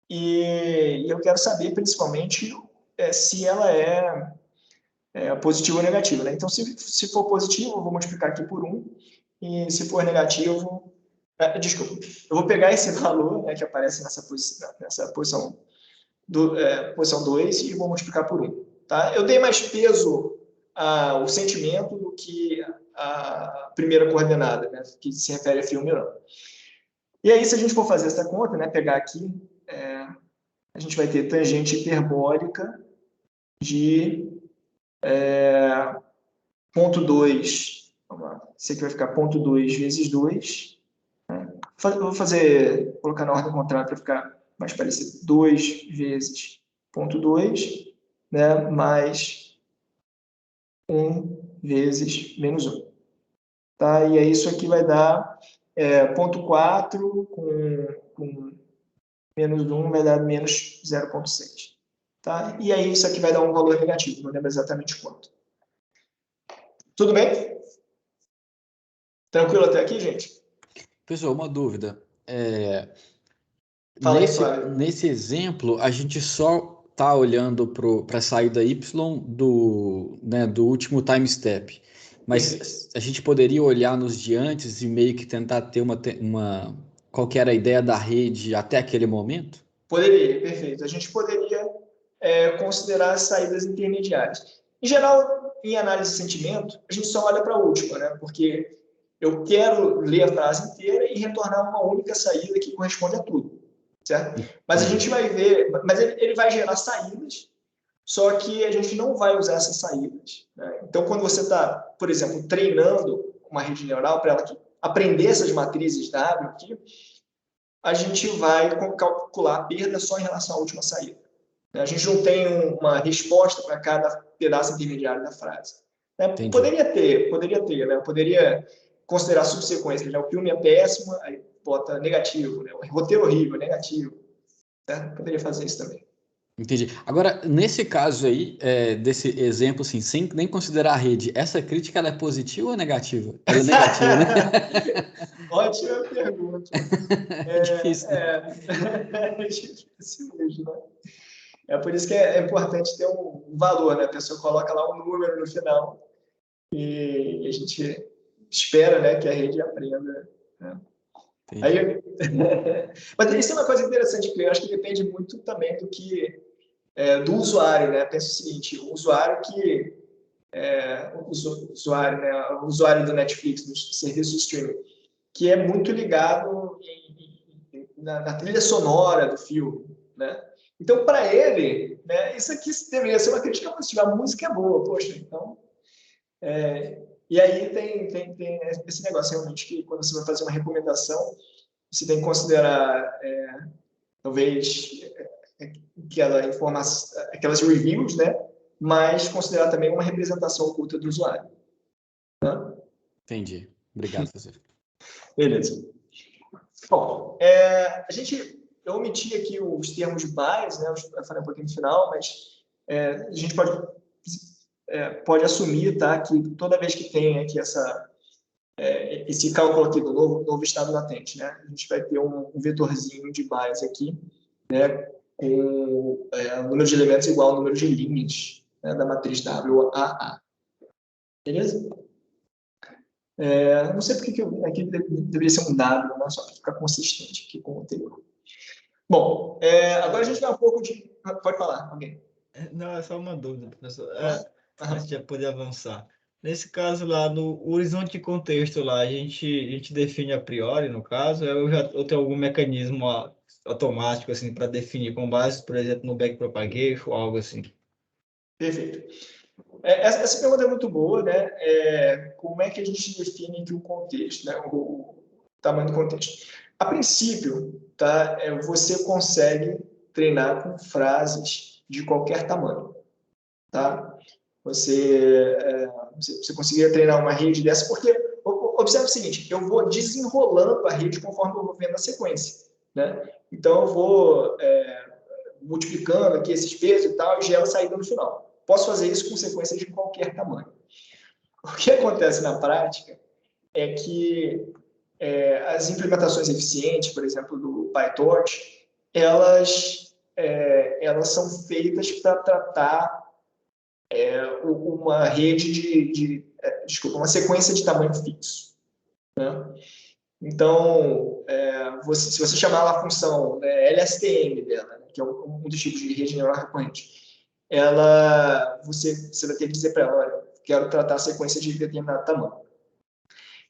E eu quero saber, principalmente, se ela é positiva ou negativa. Né? Então, se for positivo, eu vou multiplicar aqui por 1. E se for negativo, desculpa, eu vou pegar esse valor, né, que aparece nessa posição, posição 2 e vou multiplicar por 1. Tá? Eu dei mais peso ao sentimento do que a primeira coordenada, né, que se refere a filme ou não. E aí, se a gente for fazer essa conta, né, pegar aqui, a gente vai ter tangente hiperbólica de ponto 2. Vamos lá. Esse aqui vai ficar ponto 2 vezes 2. Né? Eu vou colocar na ordem contrária para ficar mais parecido. 2 vezes ponto 2, né, mais 1 vezes menos 1. Tá? E aí isso aqui vai dar ponto 4 com menos 1 vai dar menos 0,6. Tá? E aí isso aqui vai dar um valor negativo, não lembro exatamente quanto. Tudo bem? Tranquilo até aqui, gente? Pessoal, uma dúvida. Fala aí, Flávio. Nesse exemplo, a gente só está olhando para a saída Y do último time step. Mas a gente poderia olhar nos de antes e meio que tentar ter qual que era a ideia da rede até aquele momento? Poderia, perfeito. A gente poderia considerar as saídas intermediárias. Em geral, em análise de sentimento, a gente só olha para a última, né? Porque eu quero ler a frase inteira e retornar uma única saída que corresponde a tudo, certo? Mas a gente vai ver, mas ele vai gerar saídas, só que a gente não vai usar essas saídas. Né? Então, quando você está, por exemplo, treinando uma rede neural para ela aprender essas matrizes W aqui, a gente vai calcular a perda só em relação à última saída. A gente não tem uma resposta para cada pedaço intermediário da frase. Poderia ter, né? Eu poderia considerar subsequência. O filme é péssimo, aí bota negativo. Né? O roteiro horrível, negativo. Certo? Poderia fazer isso também. Entendi. Agora, nesse caso aí, desse exemplo, assim, sem nem considerar a rede, essa crítica ela é positiva ou negativa? Ela é negativa, né? Ótima pergunta. É difícil, né? É difícil mesmo, né? É por isso que é importante ter um valor, né? A pessoa coloca lá um número no final e a gente espera, né, que a rede aprenda. Né? Aí, mas isso é uma coisa interessante, que eu acho que depende muito também do usuário, né? Pensa o seguinte, o usuário o usuário do Netflix, do serviço de streaming, que é muito ligado na trilha sonora do filme, né? Então, para ele, né, isso aqui deveria ser uma crítica positiva. A música é boa, poxa, então... e aí tem esse negócio, realmente, que quando você vai fazer uma recomendação, você tem que considerar, talvez, aquelas reviews, né? Mas considerar também uma representação oculta do usuário. Né? Entendi. Obrigado, professor. Beleza. Bom, eu omiti aqui os termos de bias, né? Eu falei um pouquinho no final, mas a gente pode assumir, tá, que toda vez que tem aqui esse cálculo aqui do novo estado latente, né, a gente vai ter um vetorzinho de bias aqui, né, com o número de elementos igual ao número de linhas, né, da matriz WAA. Beleza? Não sei porque que aqui deveria ser um W, né, só para ficar consistente aqui com o anterior. Bom, agora a gente vai um pouco de... Pode falar, alguém? Não, é só uma dúvida, professor. Antes de poder avançar. Nesse caso lá, no horizonte de contexto lá, a gente define a priori, no caso, eu tenho algum mecanismo automático, assim, para definir com base, por exemplo, no backpropagation ou algo assim? Perfeito. Essa pergunta é muito boa, né? Como é que a gente define aqui o contexto, né? O tamanho do contexto. A princípio, tá? Você consegue treinar com frases de qualquer tamanho, tá? Você conseguiria treinar uma rede dessa, porque observe o seguinte, eu vou desenrolando a rede conforme eu vou vendo a sequência, né? Então, eu vou multiplicando aqui esses pesos e tal, e gera a saída no final. Posso fazer isso com sequências de qualquer tamanho. O que acontece na prática é que as implementações eficientes, por exemplo, do PyTorch, elas são feitas para tratar uma rede uma sequência de tamanho fixo, né? Então, se você chamar lá a função LSTM dela, né, que é um dos tipos de rede neural recorrente, você vai ter que dizer para ela, olha, quero tratar a sequência de determinado tamanho.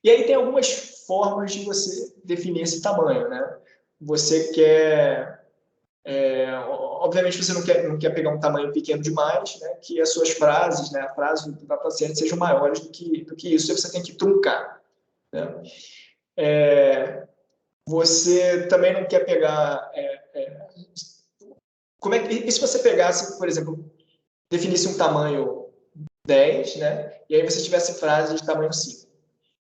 E aí tem algumas formas de você definir esse tamanho, né? Você quer... obviamente você não quer pegar um tamanho pequeno demais, né, que as suas frases, né, a frase do paciente sejam maiores do que isso, e você tem que truncar, né? Você também não quer pegar... e se você pegasse, por exemplo, definisse um tamanho 10, né, e aí você tivesse frases de tamanho 5?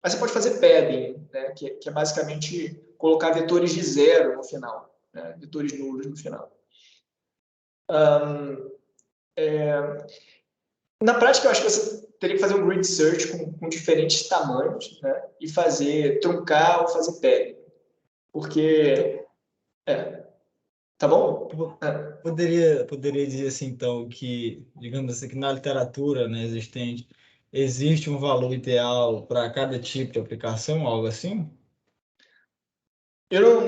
Mas você pode fazer padding, né, que é basicamente colocar vetores de zero no final, né, vetores nulos no final. Na prática, eu acho que você teria que fazer um grid search com diferentes tamanhos, né, e truncar ou fazer padding. Porque... tá bom? Poderia dizer assim, então, que, digamos assim, que na literatura, né, existente, existe um valor ideal para cada tipo de aplicação, algo assim? Eu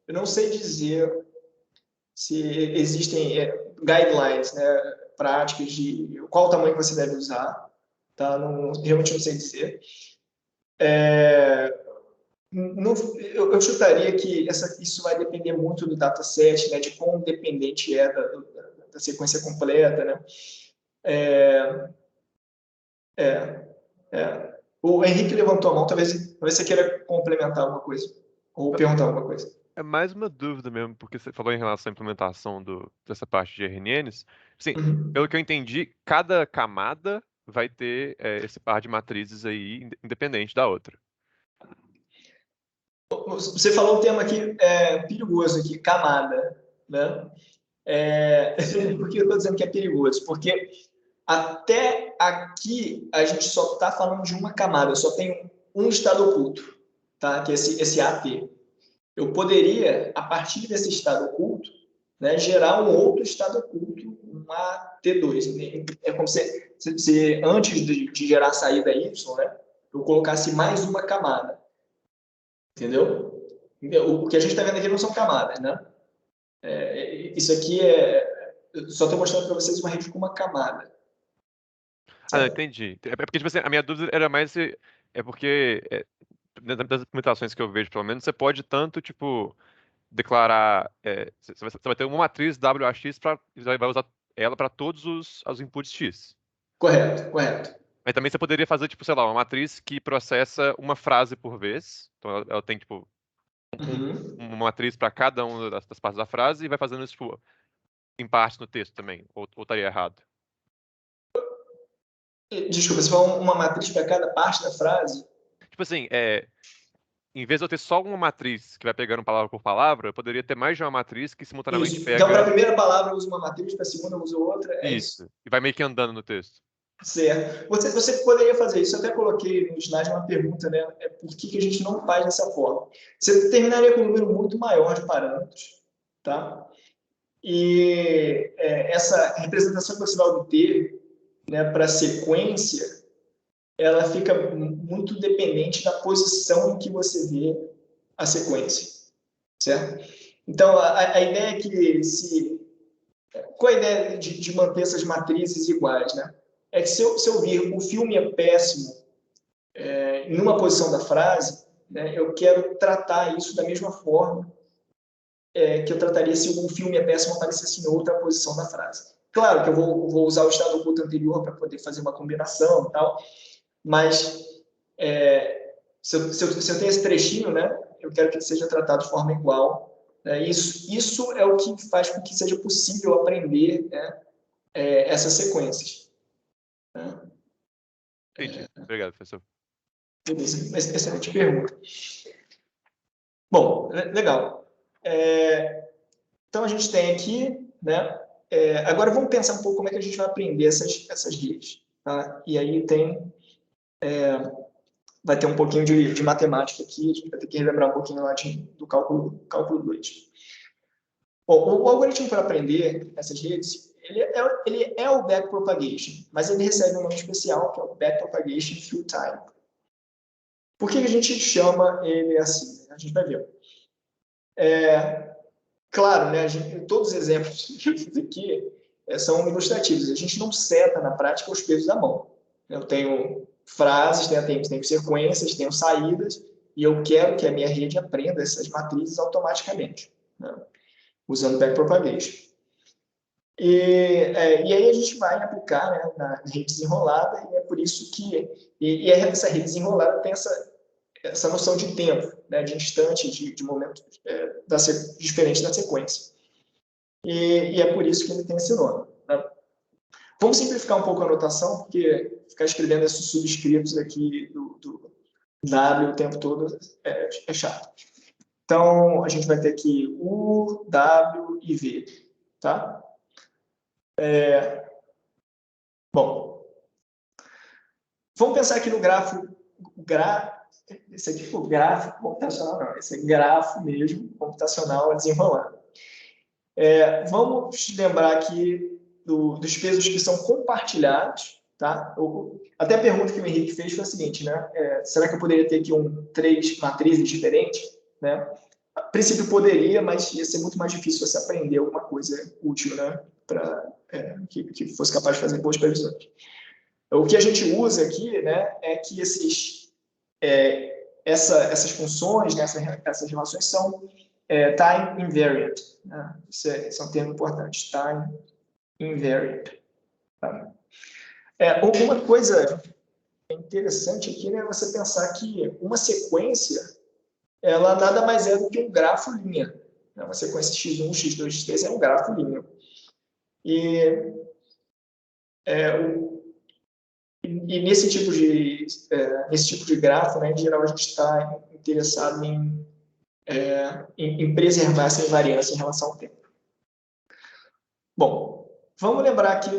não sei dizer se existem guidelines, né, práticas de qual tamanho você deve usar, tá? Realmente não sei dizer. Eu chutaria que isso vai depender muito do dataset, né, de quão dependente da sequência completa, né? O Henrique levantou a mão, talvez você queira complementar alguma coisa ou perguntar alguma coisa. É mais uma dúvida mesmo, porque você falou em relação à implementação dessa parte de RNNs. Sim, pelo que eu entendi, cada camada vai ter esse par de matrizes aí independente da outra. Você falou um tema aqui perigoso aqui, camada, né? Por que eu estou dizendo que é perigoso? Porque até aqui a gente só está falando de uma camada, só tem um estado oculto, tá? Que é esse AT. Eu poderia, a partir desse estado oculto, né, gerar um outro estado oculto, um AT2. É como se antes de gerar a saída Y, né, eu colocasse mais uma camada. Entendeu? O que a gente está vendo aqui não são camadas, né? Isso aqui só estou mostrando para vocês uma rede com uma camada. Ah, não, entendi. É porque, tipo assim, a minha dúvida era mais se... É porque, dentro das implementações que eu vejo, pelo menos, você pode tanto, tipo, declarar... você vai ter uma matriz WAX e vai usar ela para todos os inputs X. Correto, correto. Mas também você poderia fazer, tipo, sei lá, uma matriz que processa uma frase por vez. Então, ela tem, tipo, uma matriz para cada uma das partes da frase e vai fazendo isso, tipo, em partes no texto também. Ou estaria errado? Desculpa, você falou uma matriz para cada parte da frase? Tipo assim, em vez de eu ter só uma matriz que vai pegando palavra por palavra, eu poderia ter mais de uma matriz que simultaneamente Isso. pega... Então, para a primeira palavra eu uso uma matriz, para a segunda eu uso outra, é isso? Isso. E vai meio que andando no texto. Certo. Você poderia fazer isso. Eu até coloquei no slide uma pergunta, né? Por que a gente não faz dessa forma? Você terminaria com um número muito maior de parâmetros, tá? E essa representação que você vai obter, né, para a sequência, ela fica muito dependente da posição em que você vê a sequência, certo? Então, a ideia é que qual a ideia de manter essas matrizes iguais, né? É que se eu vir o filme é péssimo em uma posição da frase, né, eu quero tratar isso da mesma forma que eu trataria se o filme é péssimo aparecesse em outra posição da frase. claro que eu vou usar o estado oculto anterior para poder fazer uma combinação e tal, mas se eu tenho esse trechinho, né, eu quero que ele seja tratado de forma igual. Né, isso é o que faz com que seja possível aprender, né, essas sequências. Né? Entendi. Obrigado, professor. Beleza, excelente pergunta. Bom, legal. Então, a gente tem aqui, né? Agora, vamos pensar um pouco como é que a gente vai aprender essas redes. Tá? E aí vai ter um pouquinho de matemática aqui, a gente vai ter que relembrar um pouquinho lá do cálculo 2. Bom, o algoritmo para aprender essas redes, ele é o backpropagation, mas ele recebe um nome especial, que é o backpropagation through time. Por que a gente chama ele assim? A gente vai ver. Claro, né, todos os exemplos que eu fiz aqui são ilustrativos. A gente não seta na prática os pesos da mão. Eu tenho frases, tenho sequências, tenho saídas, e eu quero que a minha rede aprenda essas matrizes automaticamente, né, usando backpropagation. E aí a gente vai aplicar, né, na rede desenrolada, e é por isso que essa rede desenrolada tem essa noção de tempo, né, de instante, de momento diferente da sequência. E é por isso que ele tem esse nome. Né? Vamos simplificar um pouco a notação, porque ficar escrevendo esses subscritos aqui do W o tempo todo é chato. Então, a gente vai ter aqui U, W e V. Tá? Bom, vamos pensar aqui no grafo. Esse aqui foi gráfico computacional, não. Esse é grafo mesmo, computacional, desenrolado. Vamos lembrar aqui dos pesos que são compartilhados. Tá? Até a pergunta que o Henrique fez foi a seguinte, né? Será que eu poderia ter aqui 3 matrizes diferentes? Né? A princípio poderia, mas ia ser muito mais difícil você aprender alguma coisa útil, né? Que fosse capaz de fazer boas previsões. O que a gente usa aqui, né, é que essas funções, né, essas relações são time invariant. Né? Isso é um termo importante, time invariant. Tá? Uma coisa interessante aqui, né, é você pensar que uma sequência, ela nada mais é do que um grafo linha. Né? Uma sequência x1, x2, x3 é um grafo linha. E nesse tipo de grafo, né, em geral, a gente está interessado em preservar essa invariância em relação ao tempo. Bom, vamos lembrar aqui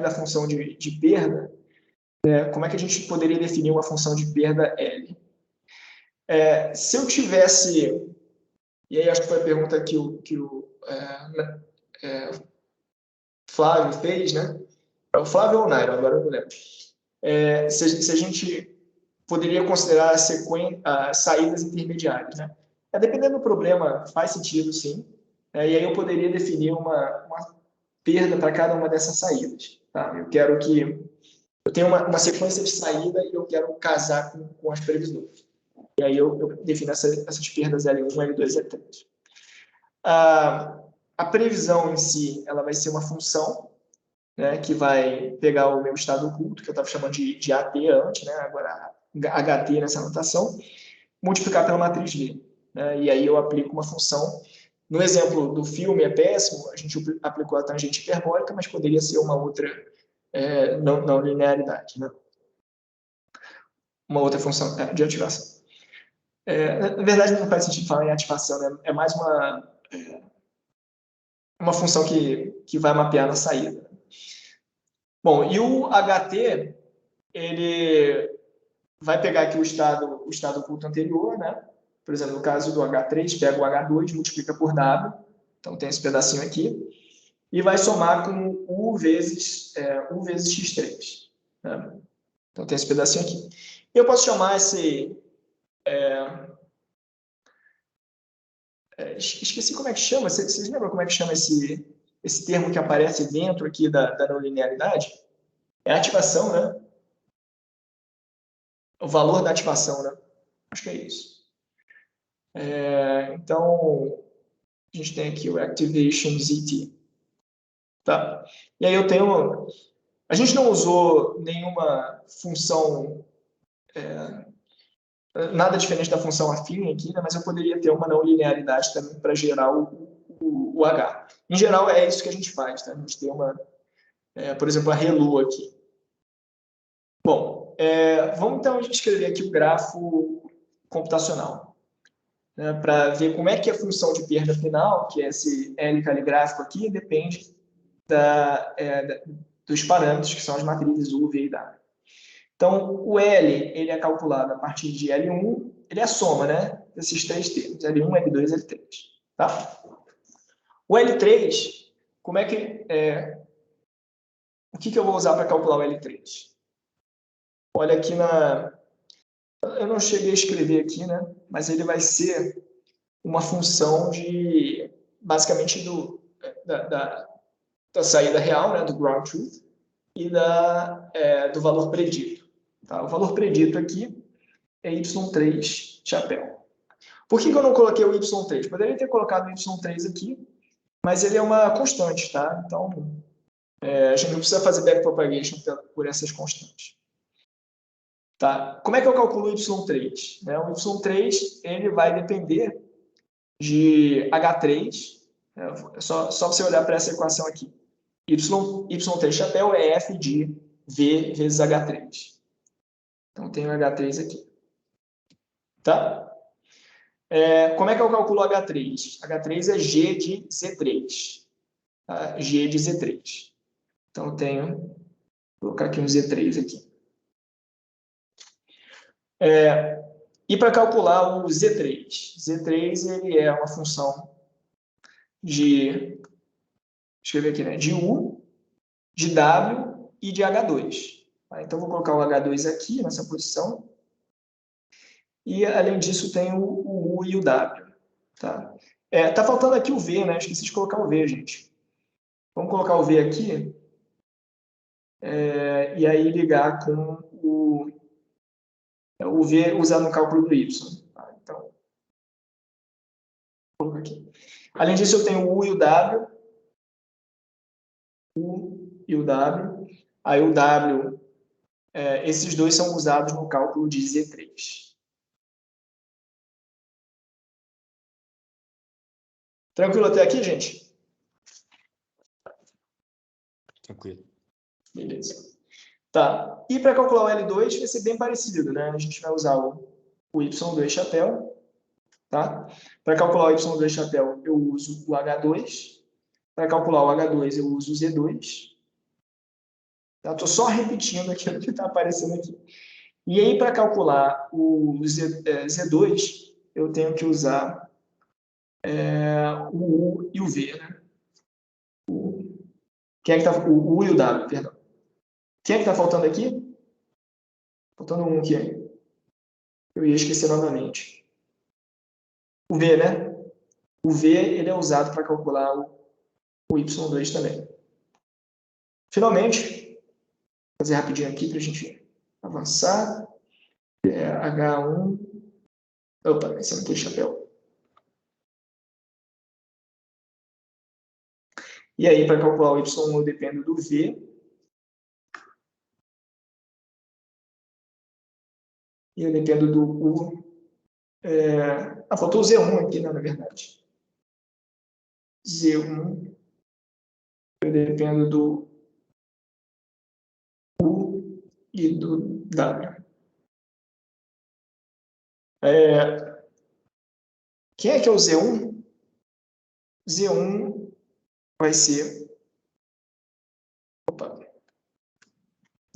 da função de perda. Como é que a gente poderia definir uma função de perda L? Se eu tivesse... E aí acho que foi a pergunta que o Flávio fez, né? É o Flávio ou o Nairo, agora eu não lembro. Se a gente poderia considerar saídas intermediárias, né? Dependendo do problema, faz sentido, sim. E aí eu poderia definir uma perda para cada uma dessas saídas. Tá? Eu tenho uma sequência de saída e eu quero casar com as previsões. E aí eu defino essas perdas L1, L2 e L3. A previsão em si, ela vai ser uma função, né, que vai pegar o meu estado oculto, que eu estava chamando de AT antes, né, agora HT nessa notação, multiplicar pela matriz V. Né, e aí eu aplico uma função. No exemplo do filme é péssimo, a gente aplicou a tangente hiperbólica, mas poderia ser uma outra não linearidade. Né? Uma outra função de ativação. Na verdade, não faz sentido falar em ativação, né? É mais uma função que vai mapear na saída. Bom, e o HT, ele vai pegar aqui o estado oculto anterior, né? Por exemplo, no caso do H3, pega o H2, multiplica por W, então tem esse pedacinho aqui, e vai somar com U vezes X3. Né? Então tem esse pedacinho aqui. Eu posso chamar esqueci como é que chama, vocês lembram como é que chama esse termo que aparece dentro aqui da não linearidade? É ativação, né? O valor da ativação, né? Acho que é isso. Então, A gente tem aqui o activation ZT. Tá? E aí eu tenho... A gente não usou nenhuma função... nada diferente da função affine aqui, né? Mas eu poderia ter uma não linearidade também para gerar o H. Em geral, é isso que a gente faz. Tá? A gente tem uma... por exemplo, a ReLU aqui. Bom, vamos então escrever aqui o grafo computacional, né, para ver como é que a função de perda final, que é esse L caligráfico aqui, depende dos parâmetros, que são as matrizes U, V e W. Então, o L ele é calculado a partir de L1, ele é a soma, né, desses três termos, L1, L2 e L3. Tá? O L3, como é que... o que eu vou usar para calcular o L3? Olha aqui eu não cheguei a escrever aqui, né? Mas ele vai ser uma função de, basicamente, da saída real, né? Do ground truth, e do valor predito. Tá? O valor predito aqui é Y3 chapéu. Por que eu não coloquei o Y3? Poderia ter colocado o Y3 aqui, mas ele é uma constante, tá? Então, a gente não precisa fazer backpropagation por essas constantes. Tá? Como é que eu calculo o Y3? O Y3 ele vai depender de H3. É só você olhar para essa equação aqui. Y3 chapéu é F de V vezes H3. Então, tem o H3 aqui. Tá? Como é que eu calculo H3? H3 é G de Z3. Tá? G de Z3. Então, vou colocar aqui um Z3 aqui. E para calcular o Z3? Z3 ele é uma função de, escrever aqui, né? De U, de W e de H2. Tá? Então, vou colocar o H2 aqui, nessa posição. E, além disso, tem o U e o W. Tá? Tá faltando aqui o V, né? Esqueci de colocar o V, gente. Vamos colocar o V aqui. E aí ligar com o V usado no cálculo do Y. Tá? Então, vou colocar aqui. Além disso, eu tenho o U e o W. U e o W. Aí o W, esses dois são usados no cálculo de Z3. Tranquilo até aqui, gente? Tranquilo. Beleza. Tá. E para calcular o L2 vai ser bem parecido, né? A gente vai usar o Y2 chapéu. Tá? Para calcular o Y2 chapéu, eu uso o H2. Para calcular o H2, eu uso o Z2. Estou só repetindo aquilo que está aparecendo aqui. E aí, para calcular o Z2, eu tenho que usar o U e o V. Né? O U e o W, perdão. Quem é que está faltando aqui? Faltando um aqui. Eu ia esquecer novamente. O V, né? O V ele é usado para calcular o Y2 também. Finalmente, vou fazer rapidinho aqui para a gente avançar. H1. Opa, esse não tem chapéu. E aí, para calcular o Y1, eu dependo do V. E eu dependo do U. Faltou o Z1 aqui, né, na verdade. Z1. Eu dependo do U e do W. Quem é que é o Z1? Z1 vai ser... Opa.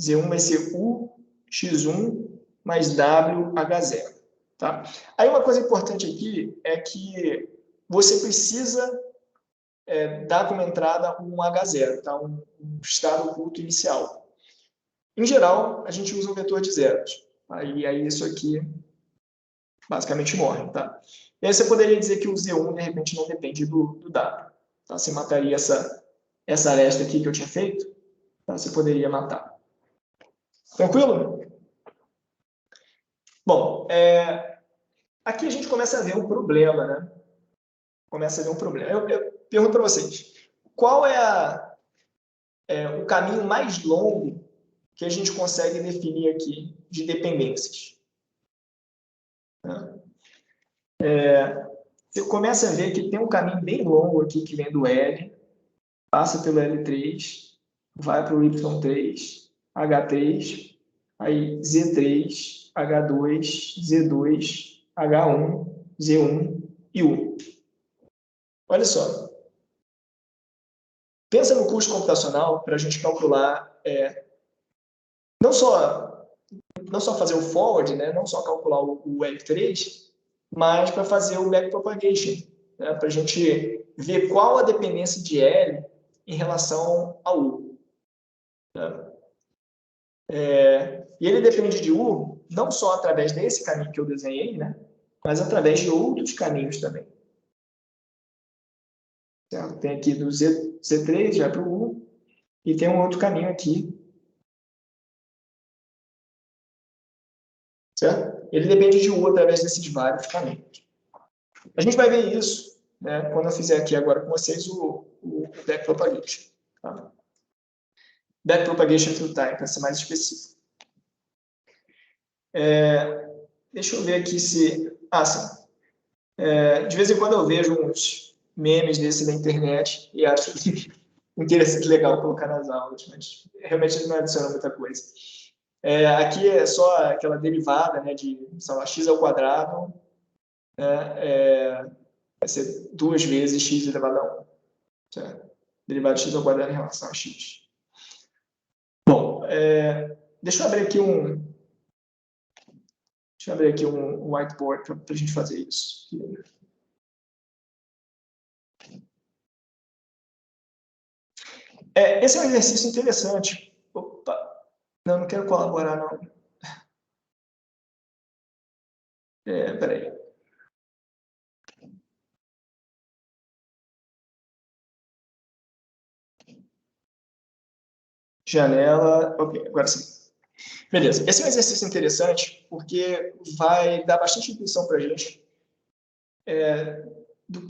Z1 vai ser U, X1 mais W, H0. Tá? Aí uma coisa importante aqui é que você precisa dar como entrada um H0, tá? um estado oculto inicial. Em geral, a gente usa um vetor de zeros. Tá? E aí isso aqui basicamente morre. Tá? E aí você poderia dizer que o Z1, de repente, não depende do W. Tá? Você mataria essa aresta aqui que eu tinha feito, tá? Você poderia matar. Tranquilo? Bom, aqui a gente começa a ver um problema, né? começa a ver um problema. Eu pergunto para vocês, qual é o caminho mais longo que a gente consegue definir aqui de dependências? Você começa a ver que tem um caminho bem longo aqui que vem do L, passa pelo L3, vai para o Y3, H3, aí Z3, H2, Z2, H1, Z1 e U. Olha só. Pensa no custo computacional para a gente calcular não só fazer o forward, né? Não só calcular o L3, mas para fazer o backpropagation, né? Para a gente ver qual a dependência de L em relação a U. Né? E ele depende de U não só através desse caminho que eu desenhei, né? Mas através de outros caminhos também. Certo? Tem aqui do Z3, já para o U, e tem um outro caminho aqui. Certo? Ele depende de U através desses vários caminhos. A gente vai ver isso, né, quando eu fizer aqui agora com vocês o backpropagation. Tá? Backpropagation through time, para ser mais específico. Deixa eu ver aqui se... sim. De vez em quando eu vejo uns memes desse na internet e acho interessante, legal colocar nas aulas, mas realmente ele não adiciona muita coisa. Aqui é só aquela derivada, né, de, sei lá, x ao quadrado, né, vai ser 2 vezes x elevado a 1. Certo? Derivada de x ao quadrado em relação a x. Bom, deixa eu abrir aqui um whiteboard para a gente fazer isso. Esse é um exercício interessante. Opa, não quero colaborar, não. Peraí. Janela. Ok, agora sim. Beleza. Esse é um exercício interessante porque vai dar bastante intuição para a gente do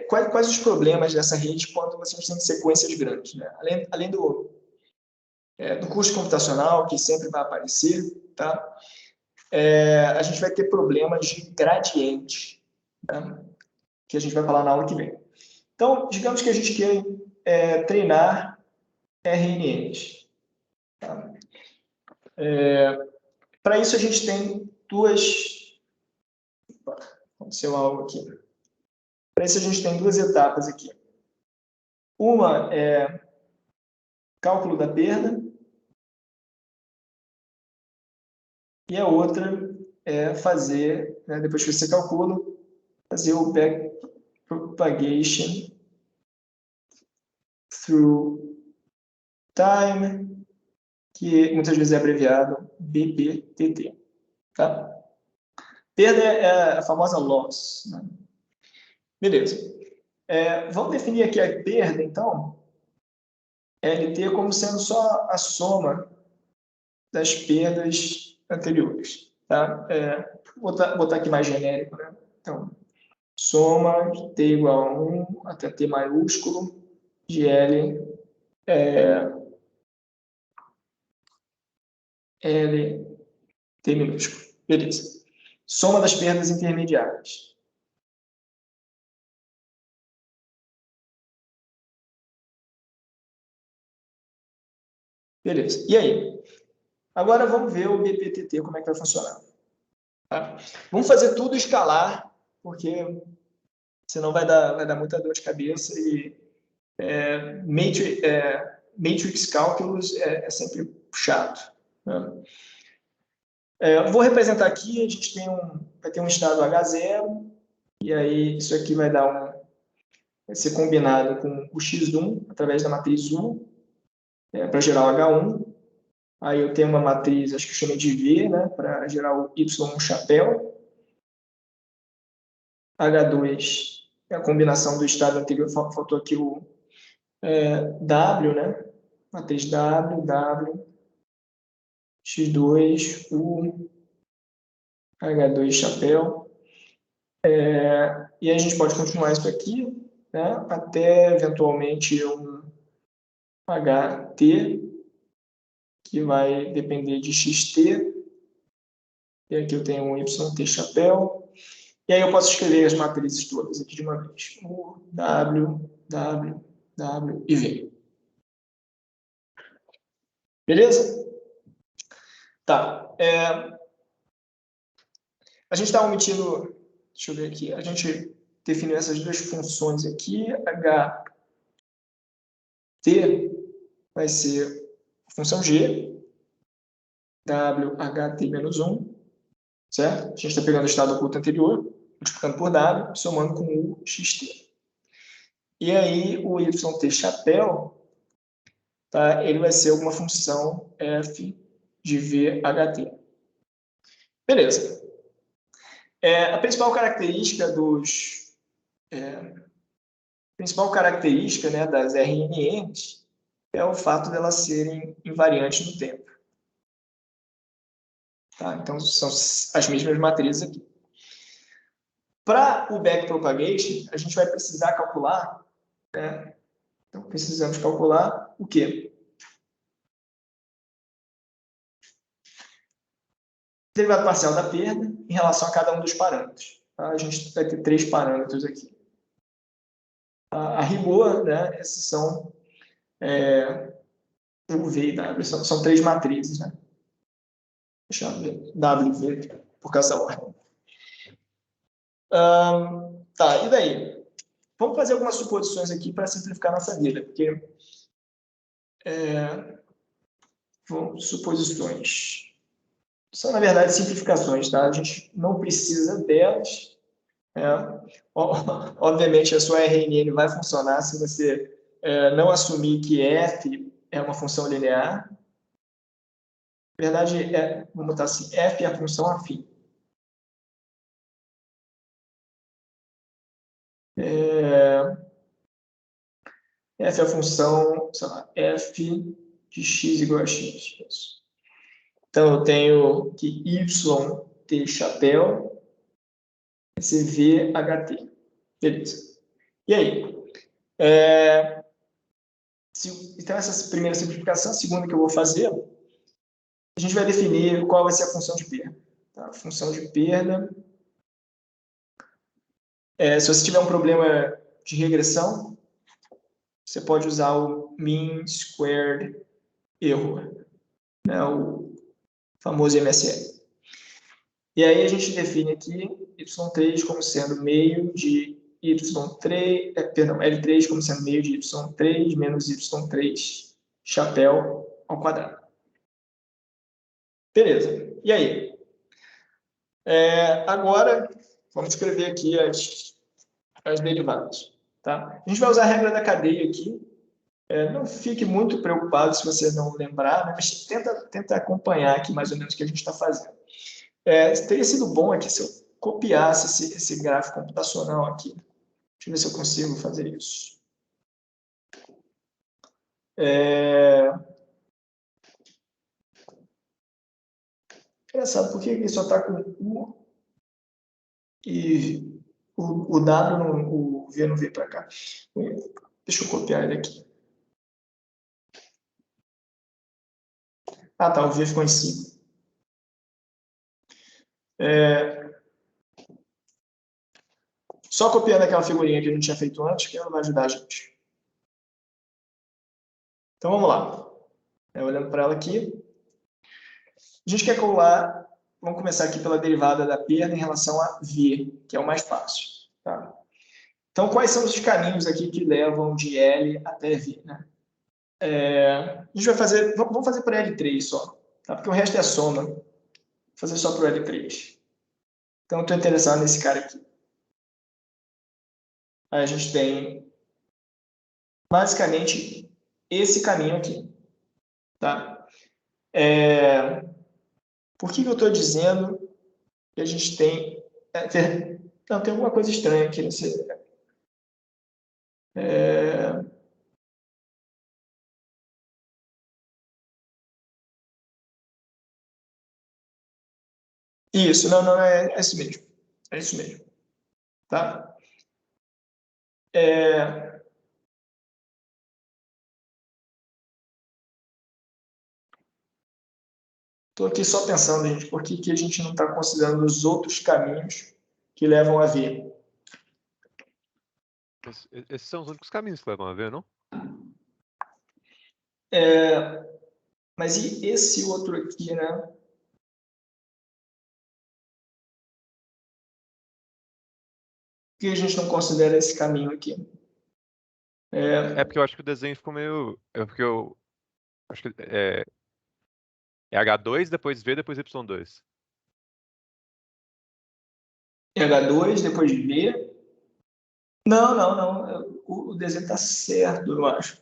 quais os problemas dessa rede quando você tem sequências grandes. Né? Além do custo computacional, que sempre vai aparecer, tá? A gente vai ter problemas de gradiente, né? Que a gente vai falar na aula que vem. Então, digamos que a gente quer treinar RNNs. Tá? Para isso, a gente tem duas... Opa, aconteceu algo aqui. Para isso, a gente tem duas etapas aqui. Uma é cálculo da perda e a outra é fazer, né, depois que você calcula, fazer o backpropagation through time, que muitas vezes é abreviado BPTT. Tá? Perda é a famosa loss. Né? Beleza. Vamos definir aqui a perda, então, LT como sendo só a soma das perdas anteriores. Tá? Vou botar aqui mais genérico. Né? Então, soma de T igual a 1 até T maiúsculo de L T minúsculo. Beleza. Soma das perdas intermediárias. Beleza. E aí? Agora vamos ver o BPTT, como é que vai funcionar. Tá? Vamos fazer tudo escalar, porque senão vai dar muita dor de cabeça e matrix cálculos é sempre chato. Né? Vou representar aqui, a gente vai ter um estado H0, e aí isso aqui vai ser combinado com o x de 1, através da matriz U, para gerar o H1. Aí eu tenho uma matriz, acho que eu chamei de V, né, para gerar o Y chapéu. H2 é a combinação do estado anterior, faltou aqui o W, né? Matriz W, X2, U, H2 chapéu. E aí a gente pode continuar isso aqui, né, até eventualmente um HT, que vai depender de XT, e aqui eu tenho um YT chapéu, e aí eu posso escrever as matrizes todas aqui de uma vez. U, W, W, W e V. Beleza? Tá. A gente está omitindo, deixa eu ver aqui, a gente definiu essas duas funções aqui, HT vai ser a função G, WHT-1, certo? A gente está pegando o estado oculto anterior, multiplicando por W, somando com U, XT. E aí o YT chapéu, tá? Ele vai ser alguma função f de VHT. Beleza. A principal característica né, das RNNs é o fato de elas serem invariantes no tempo. Tá? Então, são as mesmas matrizes aqui. Para o backpropagation, a gente vai precisar calcular, né? Então, precisamos calcular o quê? Derivado parcial da perda em relação a cada um dos parâmetros. Tá? A gente vai ter 3 parâmetros aqui. A rigor, né, esses são U, V e W, são 3 matrizes. Né? Deixa eu ver, W e V, por causa da ordem. Tá, e daí? Vamos fazer algumas suposições aqui para simplificar nossa vida, porque suposições são, na verdade, simplificações, tá? A gente não precisa delas. Obviamente, a sua RNN vai funcionar se você não assumir que f é uma função linear. Na verdade, vamos botar assim, f é a função afim. F é a função, sei lá, f de x igual a x. Isso. Então, eu tenho que YT chapéu vai ser VHT. Beleza. E aí? Então, essa primeira simplificação, a segunda que eu vou fazer, a gente vai definir qual vai ser a função de perda. Tá? A função de perda. Se você tiver um problema de regressão, você pode usar o mean squared error, né? O famoso MSE. E aí a gente define aqui y3 como sendo meio de y3, L3 como sendo meio de y3 menos y3 chapéu ao quadrado. Beleza. E aí? Agora, vamos escrever aqui as derivadas. Tá? A gente vai usar a regra da cadeia aqui. Não fique muito preocupado se você não lembrar, né? Mas tenta acompanhar aqui mais ou menos o que a gente está fazendo. Teria sido bom aqui se eu copiasse esse gráfico computacional aqui. Deixa eu ver se eu consigo fazer isso. Engraçado, por que ele só está com U e o W, o V não veio para cá? Deixa eu copiar ele aqui. Ah, tá, o V ficou em cima. Só copiando aquela figurinha que a gente tinha feito antes, que ela vai ajudar a gente. Então, vamos lá. Olhando para ela aqui. A gente quer calcular, vamos começar aqui pela derivada da perda em relação a V, que é o mais fácil. Tá? Então, quais são os caminhos aqui que levam de L até V? Né? A gente vai fazer, vamos fazer por L3 só, tá? Porque o resto é soma. Vou fazer só por L3. Então, estou interessado nesse cara aqui. Aí a gente tem, basicamente, esse caminho aqui. Tá? Por que eu estou dizendo que a gente tem... Não, tem alguma coisa estranha aqui nesse... Isso, não, é isso mesmo. É isso mesmo. tá? Estou aqui só pensando, gente, por que a gente não está considerando os outros caminhos que levam a V? Esses são os únicos caminhos que levam a ver, não? Mas e esse outro aqui, né? Por que a gente não considera esse caminho aqui? É porque eu acho que o desenho ficou meio. É porque eu acho que é H2, depois V, depois Y2. H2, depois V. Não. O desenho está certo, eu acho.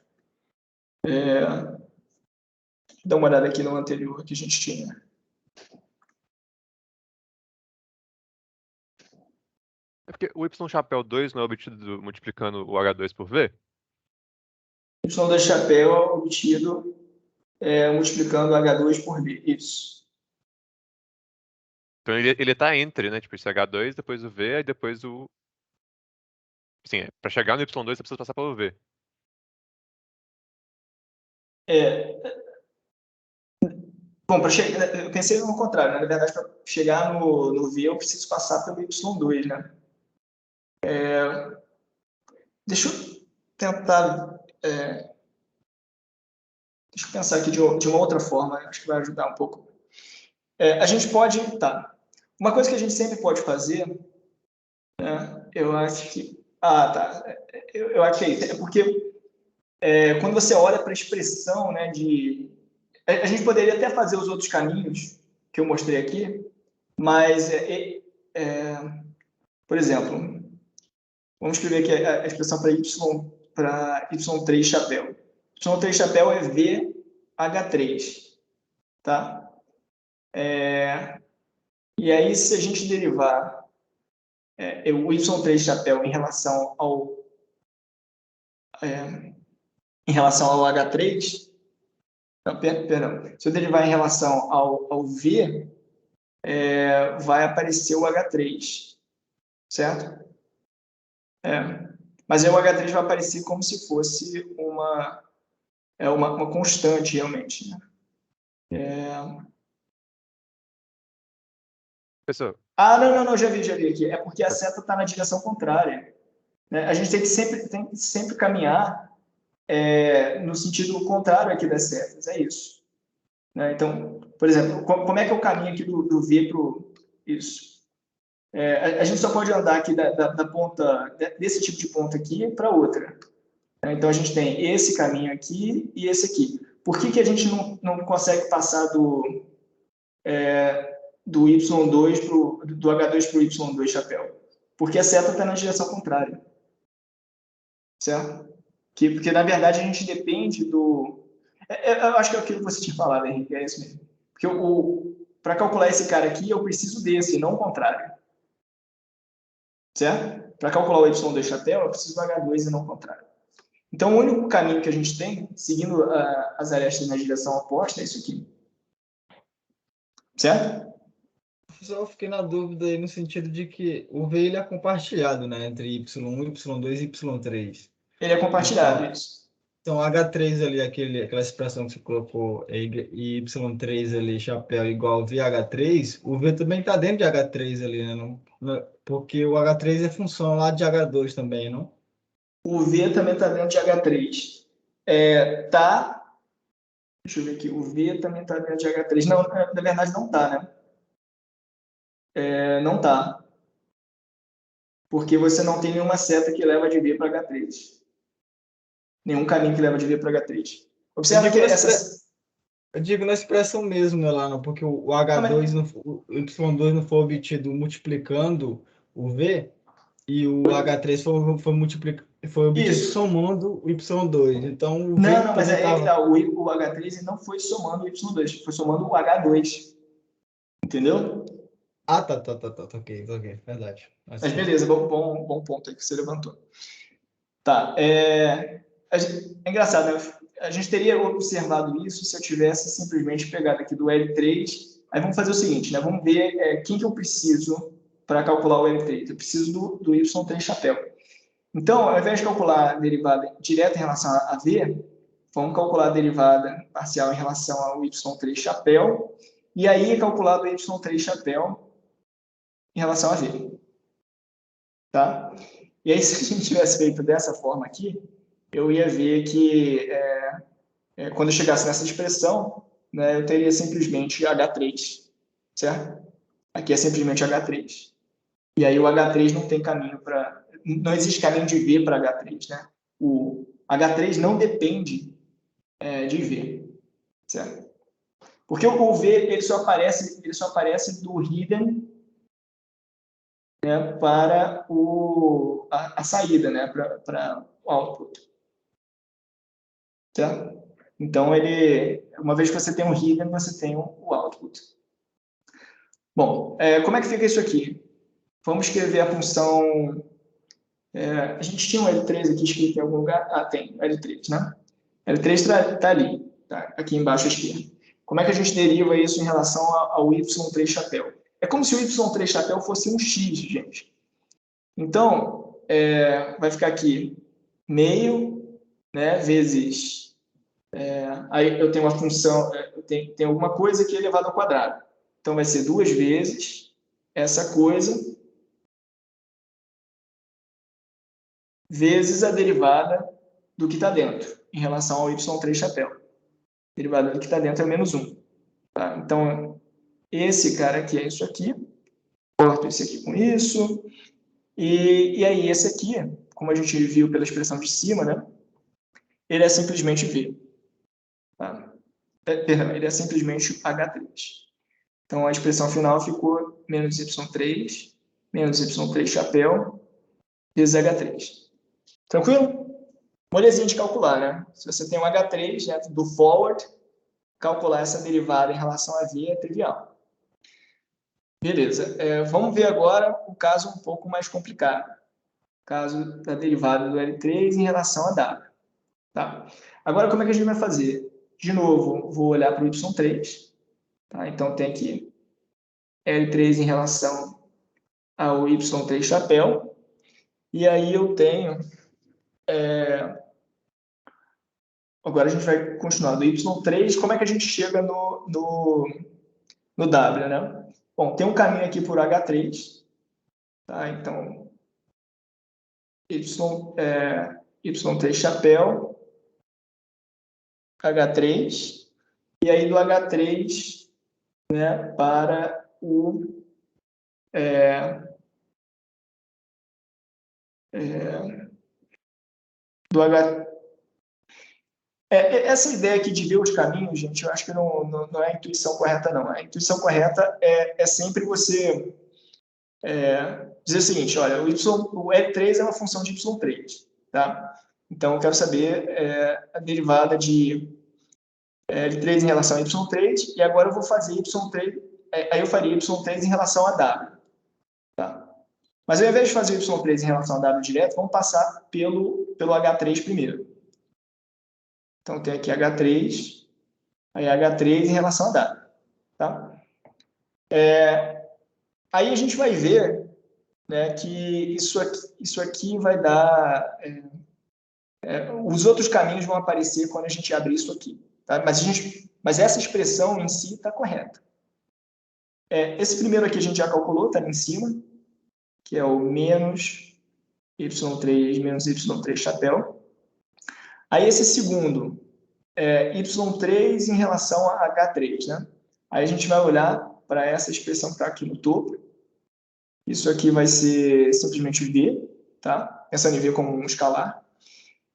Dá uma olhada aqui no anterior que a gente tinha. É porque o Y chapéu 2 não é obtido multiplicando o H2 por V? Y2 chapéu é obtido multiplicando H2 por V. Isso. Então ele tá entre, né? Tipo, esse H2, depois o V, aí depois o. Sim, pra chegar no Y2 você precisa passar pelo V. Bom, eu pensei no contrário, né? Na verdade, para chegar no V, eu preciso passar pelo Y2, né? Deixa eu tentar. Deixa eu pensar aqui de uma outra forma, acho que vai ajudar um pouco. A gente pode. Tá. Uma coisa que a gente sempre pode fazer, né? Eu acho que. Ah, tá. Eu acho que é isso. É porque quando você olha para a expressão, né, de. A gente poderia até fazer os outros caminhos que eu mostrei aqui, mas, por exemplo, vamos escrever aqui a expressão para Y3 chapéu. Y3 chapéu é VH3, tá? E aí, se a gente derivar o Y3 chapéu em relação ao H3, não, perdão, se eu derivar em relação ao V, vai aparecer o H3, certo? Mas aí o H3 vai aparecer como se fosse uma constante, realmente, né? Pessoal, Não, já vi aqui. É porque a seta está na direção contrária, né? A gente tem que sempre caminhar no sentido contrário aqui das setas, é isso. Né? Então, por exemplo, como é que é o caminho aqui do V para isso? A gente só pode andar aqui da ponta, desse tipo de ponta aqui para outra. Então, a gente tem esse caminho aqui e esse aqui. Por que a gente não consegue passar do Y2 do H2 para o Y2 chapéu? Porque a seta está na direção contrária. Certo? Porque, na verdade, a gente depende do... eu acho que é aquilo que você tinha falado, Henrique, é isso mesmo. Porque para calcular esse cara aqui, eu preciso desse, não o contrário. Certo? Para calcular o Y2 chapéu, eu preciso do H2 e não o contrário. Então, o único caminho que a gente tem, seguindo as arestas na direção oposta, é isso aqui. Certo? Só fiquei na dúvida aí no sentido de que o V ele é compartilhado, né, entre Y1, Y2 e Y3. Ele é compartilhado, isso. Então, H3 ali, aquela expressão que você colocou, e Y3 ali, chapéu igual VH3, o V também está dentro de H3 ali, né? Porque o H3 é função lá de H2 também, não? O V também está dentro de H3. Tá. Deixa eu ver aqui. O V também está dentro de H3. Não, na verdade não está, né? Não está. Porque você não tem nenhuma seta que leva de V para H3. Nenhum caminho que leva de V para H3. Observa que Eu digo na expressão mesmo, né, lá, porque o H2, o Y2 não foi obtido multiplicando o V, e o H3 foi obtido somando o Y2. Então, o V não, mas o H3 não foi somando o Y2, foi somando o H2. Entendeu? Tá. Ok, verdade. Mas beleza, bom ponto aí que você levantou. Tá, é engraçado, né? A gente teria observado isso se eu tivesse simplesmente pegado aqui do L3. Aí vamos fazer o seguinte, né? Vamos ver quem que eu preciso para calcular o L3. Eu preciso do Y3 chapéu. Então, ao invés de calcular a derivada direta em relação a V, vamos calcular a derivada parcial em relação ao Y3 chapéu, e aí calcular o Y3 chapéu em relação a V. Tá? E aí, se a gente tivesse feito dessa forma aqui, eu ia ver que quando eu chegasse nessa expressão, né, eu teria simplesmente H3, certo? Aqui é simplesmente H3. E aí o H3 não tem caminho para... Não existe caminho de V para H3, né? O H3 não depende de V, certo? Porque o V ele só aparece do hidden, né, para a saída, né, para o output. Certo? Então, uma vez que você tem um hidden, você tem o output. Bom, como é que fica isso aqui? Vamos escrever a função... a gente tinha um L3 aqui escrito em algum lugar? Ah, tem, L3, né? L3 está ali, tá? Aqui embaixo à esquerda. Como é que a gente deriva isso em relação ao Y3 chapéu? É como se o Y3 chapéu fosse um X, gente. Então, vai ficar aqui meio, né, vezes... aí eu tenho uma função, tem alguma coisa que é elevado ao quadrado. Então, vai ser 2 vezes essa coisa vezes a derivada do que está dentro, em relação ao Y3 chapéu. A derivada do que está dentro é menos 1. Tá? Então, esse cara aqui é isso aqui. Corto esse aqui com isso. E aí, esse aqui, como a gente viu pela expressão de cima, né? Ele é simplesmente V. Tá? Perdão, ele é simplesmente H3. Então, a expressão final ficou menos Y3 chapéu, vezes H3. Tranquilo? Molezinha de calcular, né? Se você tem um H3, né, do forward, calcular essa derivada em relação a V é trivial. Beleza. Vamos ver agora um caso um pouco mais complicado. O caso da derivada do L3 em relação a W. Tá? Agora, como é que a gente vai fazer? De novo, vou olhar para o Y3. Tá? Então, tem aqui L3 em relação ao Y3 chapéu. E aí eu tenho... Agora a gente vai continuar do Y3. Como é que a gente chega no W, né? Bom, tem um caminho aqui por H3. Tá? Então, Y3 chapéu, H3. E aí do H3, né, para o... do H... essa ideia aqui de ver os caminhos, gente, eu acho que não é a intuição correta, não. A intuição correta é sempre você dizer o seguinte, olha, o L3 é uma função de Y3, tá? Então, eu quero saber a derivada de L3 em relação a Y3, e agora eu vou fazer Y3, aí eu faria Y3 em relação a W, tá? Mas ao invés de fazer o Y3 em relação a W direto, vamos passar pelo H3 primeiro. Então, tem aqui H3, aí H3 em relação a W. Tá? Aí a gente vai ver, né, que isso aqui vai dar... os outros caminhos vão aparecer quando a gente abrir isso aqui. Tá? Mas essa expressão em si está correta. Esse primeiro aqui a gente já calculou, está ali em cima, que é o menos Y3 chapéu. Aí esse segundo Y3 em relação a H3, né? Aí a gente vai olhar para essa expressão que está aqui no topo. Isso aqui vai ser simplesmente V, tá? Pensando em V como um escalar.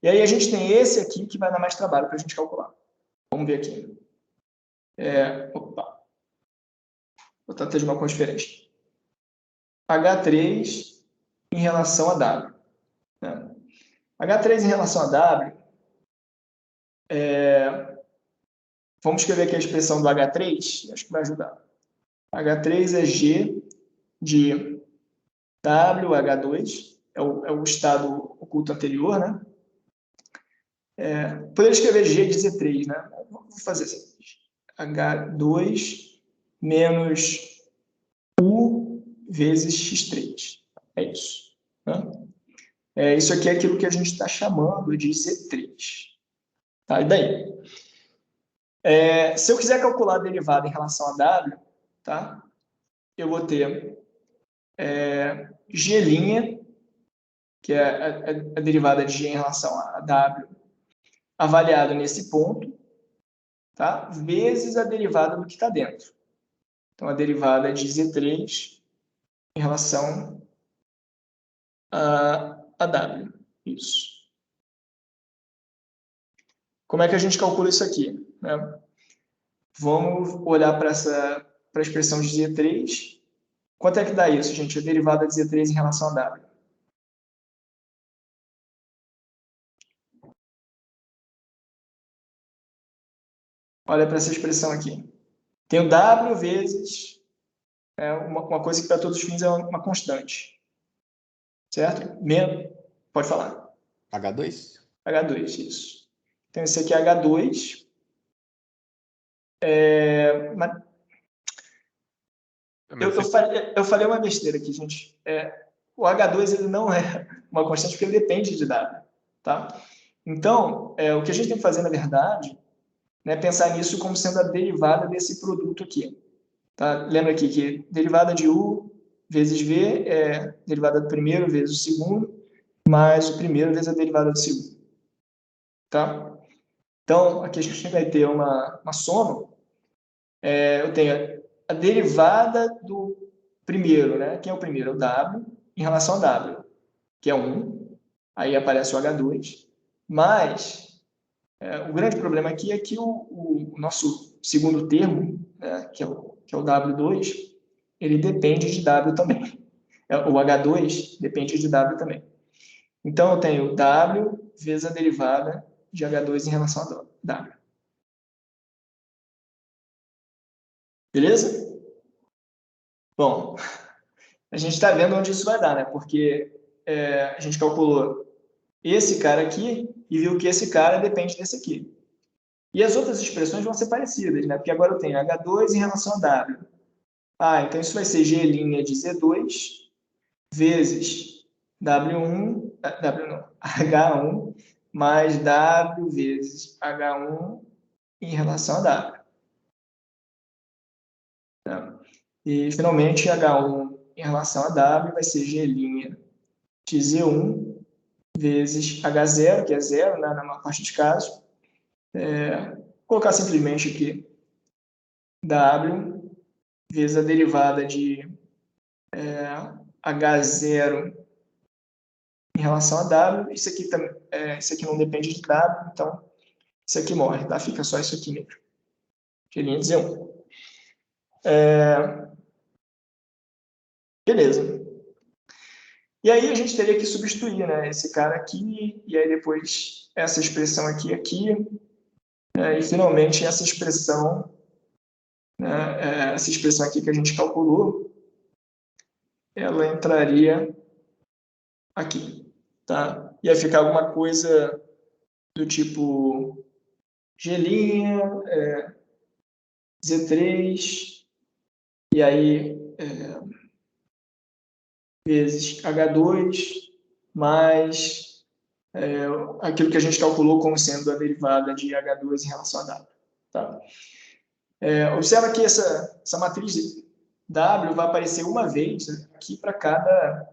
E aí a gente tem esse aqui que vai dar mais trabalho para a gente calcular. Vamos ver aqui. Opa. Vou tratar de uma coisa diferente. H3 em relação a W. Né? H3 em relação a W... vamos escrever aqui a expressão do H3, acho que vai ajudar. H3 é G de WH2, é o estado oculto anterior, né? Poderia escrever G de Z3, né? Vou fazer assim. H2 menos U vezes x3. É isso. Né? Isso aqui é aquilo que a gente está chamando de Z3. Tá? E daí? Se eu quiser calcular a derivada em relação a W, tá? Eu vou ter G', que é a derivada de G em relação a W, avaliado nesse ponto, tá? Vezes a derivada do que está dentro. Então, a derivada de Z3 em relação a W. Isso. Como é que a gente calcula isso aqui? Né? Vamos olhar para a expressão de Z3. Quanto é que dá isso, gente? A derivada de Z3 em relação a W. Olha para essa expressão aqui. Tem o W vezes uma coisa que para todos os fins é uma constante. Certo? Pode falar. H2? H2, isso. Então, esse aqui é H2. Eu falei uma besteira aqui, gente. O H2 ele não é uma constante porque ele depende de W. Tá? Então, o que a gente tem que fazer, na verdade, é pensar nisso como sendo a derivada desse produto aqui. Tá? Lembra aqui que derivada de U vezes V é derivada do primeiro vezes o segundo, mais o primeiro vezes a derivada do segundo. Tá? Então, aqui a gente vai ter uma soma. Eu tenho a derivada do primeiro, né? Quem é o primeiro? O W, em relação a W, que é 1. Aí aparece o H2. Mas, o grande problema aqui é que o nosso segundo termo, né, que é o W2, ele depende de W também. O H2 depende de W também. Então, eu tenho W vezes a derivada de H2 em relação a W. Beleza? Bom, a gente está vendo onde isso vai dar, né? Porque a gente calculou esse cara aqui e viu que esse cara depende desse aqui. E as outras expressões vão ser parecidas, né? Porque agora eu tenho H2 em relação a W. Então isso vai ser G' de Z2 vezes H1 mais W vezes H1 em relação a W. Tá? E, finalmente, H1 em relação a W vai ser G' de Z1 vezes H0, que é zero, né, na maior parte dos casos. Vou colocar simplesmente aqui W vezes a derivada de H0 em relação a W. Isso aqui não depende de W, então isso aqui morre, tá? Fica só isso aqui mesmo. G' de Z1. Beleza. E aí a gente teria que substituir, né, esse cara aqui, e aí depois essa expressão aqui, e finalmente essa expressão, né, essa expressão aqui que a gente calculou, ela entraria aqui, tá? Ia ficar alguma coisa do tipo G', Z3, e aí vezes H2, mais aquilo que a gente calculou como sendo a derivada de H2 em relação a W. Tá? Observa que essa matriz W vai aparecer uma vez aqui para cada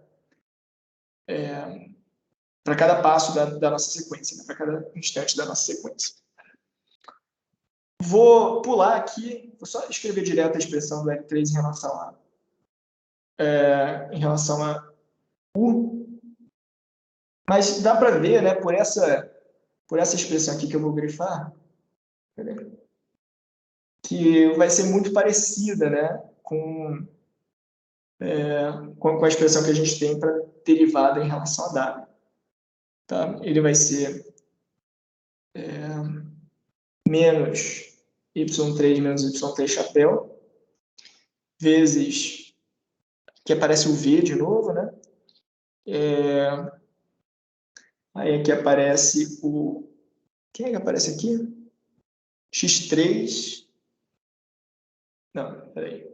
passo da nossa sequência, né? Para cada instante da nossa sequência. Vou pular aqui, vou só escrever direto a expressão do L3 em relação a U, mas dá para ver, né, por essa expressão aqui que eu vou grifar, que vai ser muito parecida, né, com a expressão que a gente tem para derivada em relação a W. Tá? Ele vai ser menos y3 menos y3 chapéu, vezes, que aparece o V de novo, né? Aí aqui aparece quem é que aparece aqui? X3. Não, peraí.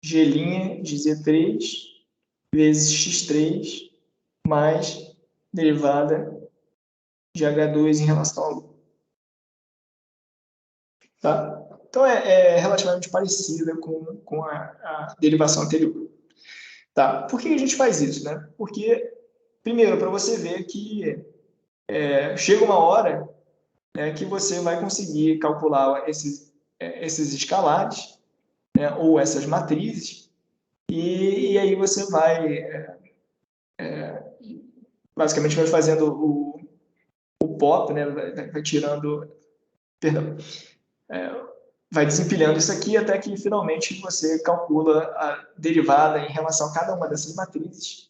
G' de Z3 vezes X3 mais derivada de H2 em relação ao lucro. Tá? Então, é relativamente parecida com a derivação anterior. Tá? Por que a gente faz isso? Né? Porque, primeiro, para você ver que chega uma hora que você vai conseguir calcular esses escalares, né, ou essas matrizes, e aí você vai, basicamente, vai fazendo o POP, né, vai tirando, perdão, vai desempilhando isso aqui até que finalmente você calcula a derivada em relação a cada uma dessas matrizes.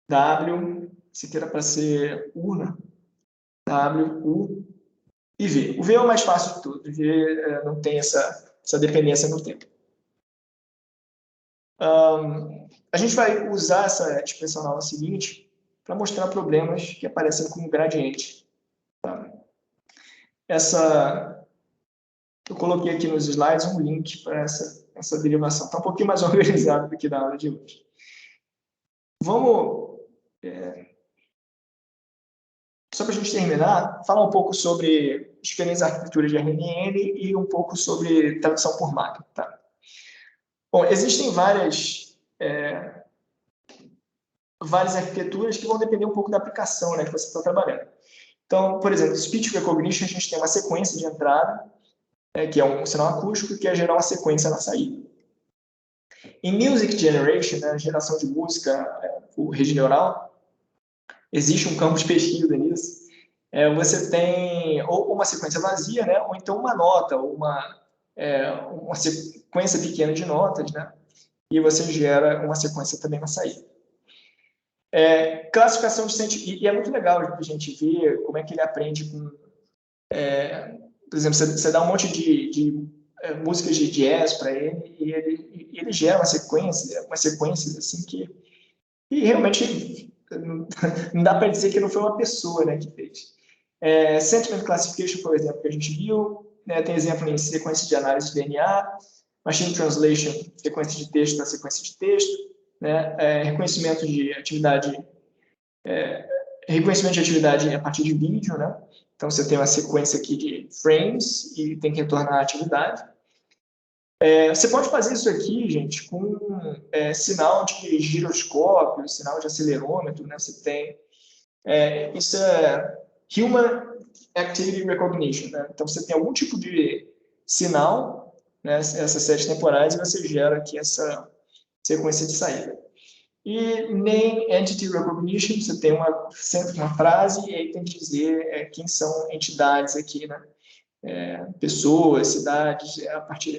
W, se queira para ser U, né? W, U e V. O V é o mais fácil de tudo. O V não tem essa dependência no tempo. A gente vai usar essa expressão na aula seguinte para mostrar problemas que aparecem como gradiente. Tá? Eu coloquei aqui nos slides um link para essa derivação. Está um pouquinho mais organizado do que da aula de hoje. Vamos, só para a gente terminar, falar um pouco sobre diferentes arquiteturas de RNN e um pouco sobre tradução por máquina. Tá? Bom, existem várias arquiteturas que vão depender um pouco da aplicação, né, que você está trabalhando. Então, por exemplo, Speech Recognition, a gente tem uma sequência de entrada, que é um sinal acústico, que é gerar uma sequência na saída. Em Music Generation, né, geração de música por rede neural, existe um campo de pesquisa nisso. Você tem ou uma sequência vazia, né, ou então uma nota, ou uma sequência pequena de notas, né, e você gera uma sequência também na saída. Classificação de sentimento, e é muito legal a gente ver como é que ele aprende com... por exemplo, você dá um monte de músicas de jazz para ele e ele gera umas sequências assim que realmente não dá para dizer que não foi uma pessoa, né, que fez. Sentiment Classification, por exemplo, que a gente viu, né, tem exemplo em sequência de análise de DNA, Machine Translation, sequência de texto na sequência de texto, né, reconhecimento de atividade a partir de vídeo, né? Então, você tem uma sequência aqui de frames e tem que retornar a atividade. Você pode fazer isso aqui, gente, com sinal de giroscópio, sinal de acelerômetro, né? Você tem... isso é Human Activity Recognition, né? Então, você tem algum tipo de sinal, né? Essas séries temporais, e você gera aqui essa sequência de saída. E Name Entity Recognition, você tem sempre uma frase e aí tem que dizer quem são entidades aqui, né? Pessoas, cidades, a partir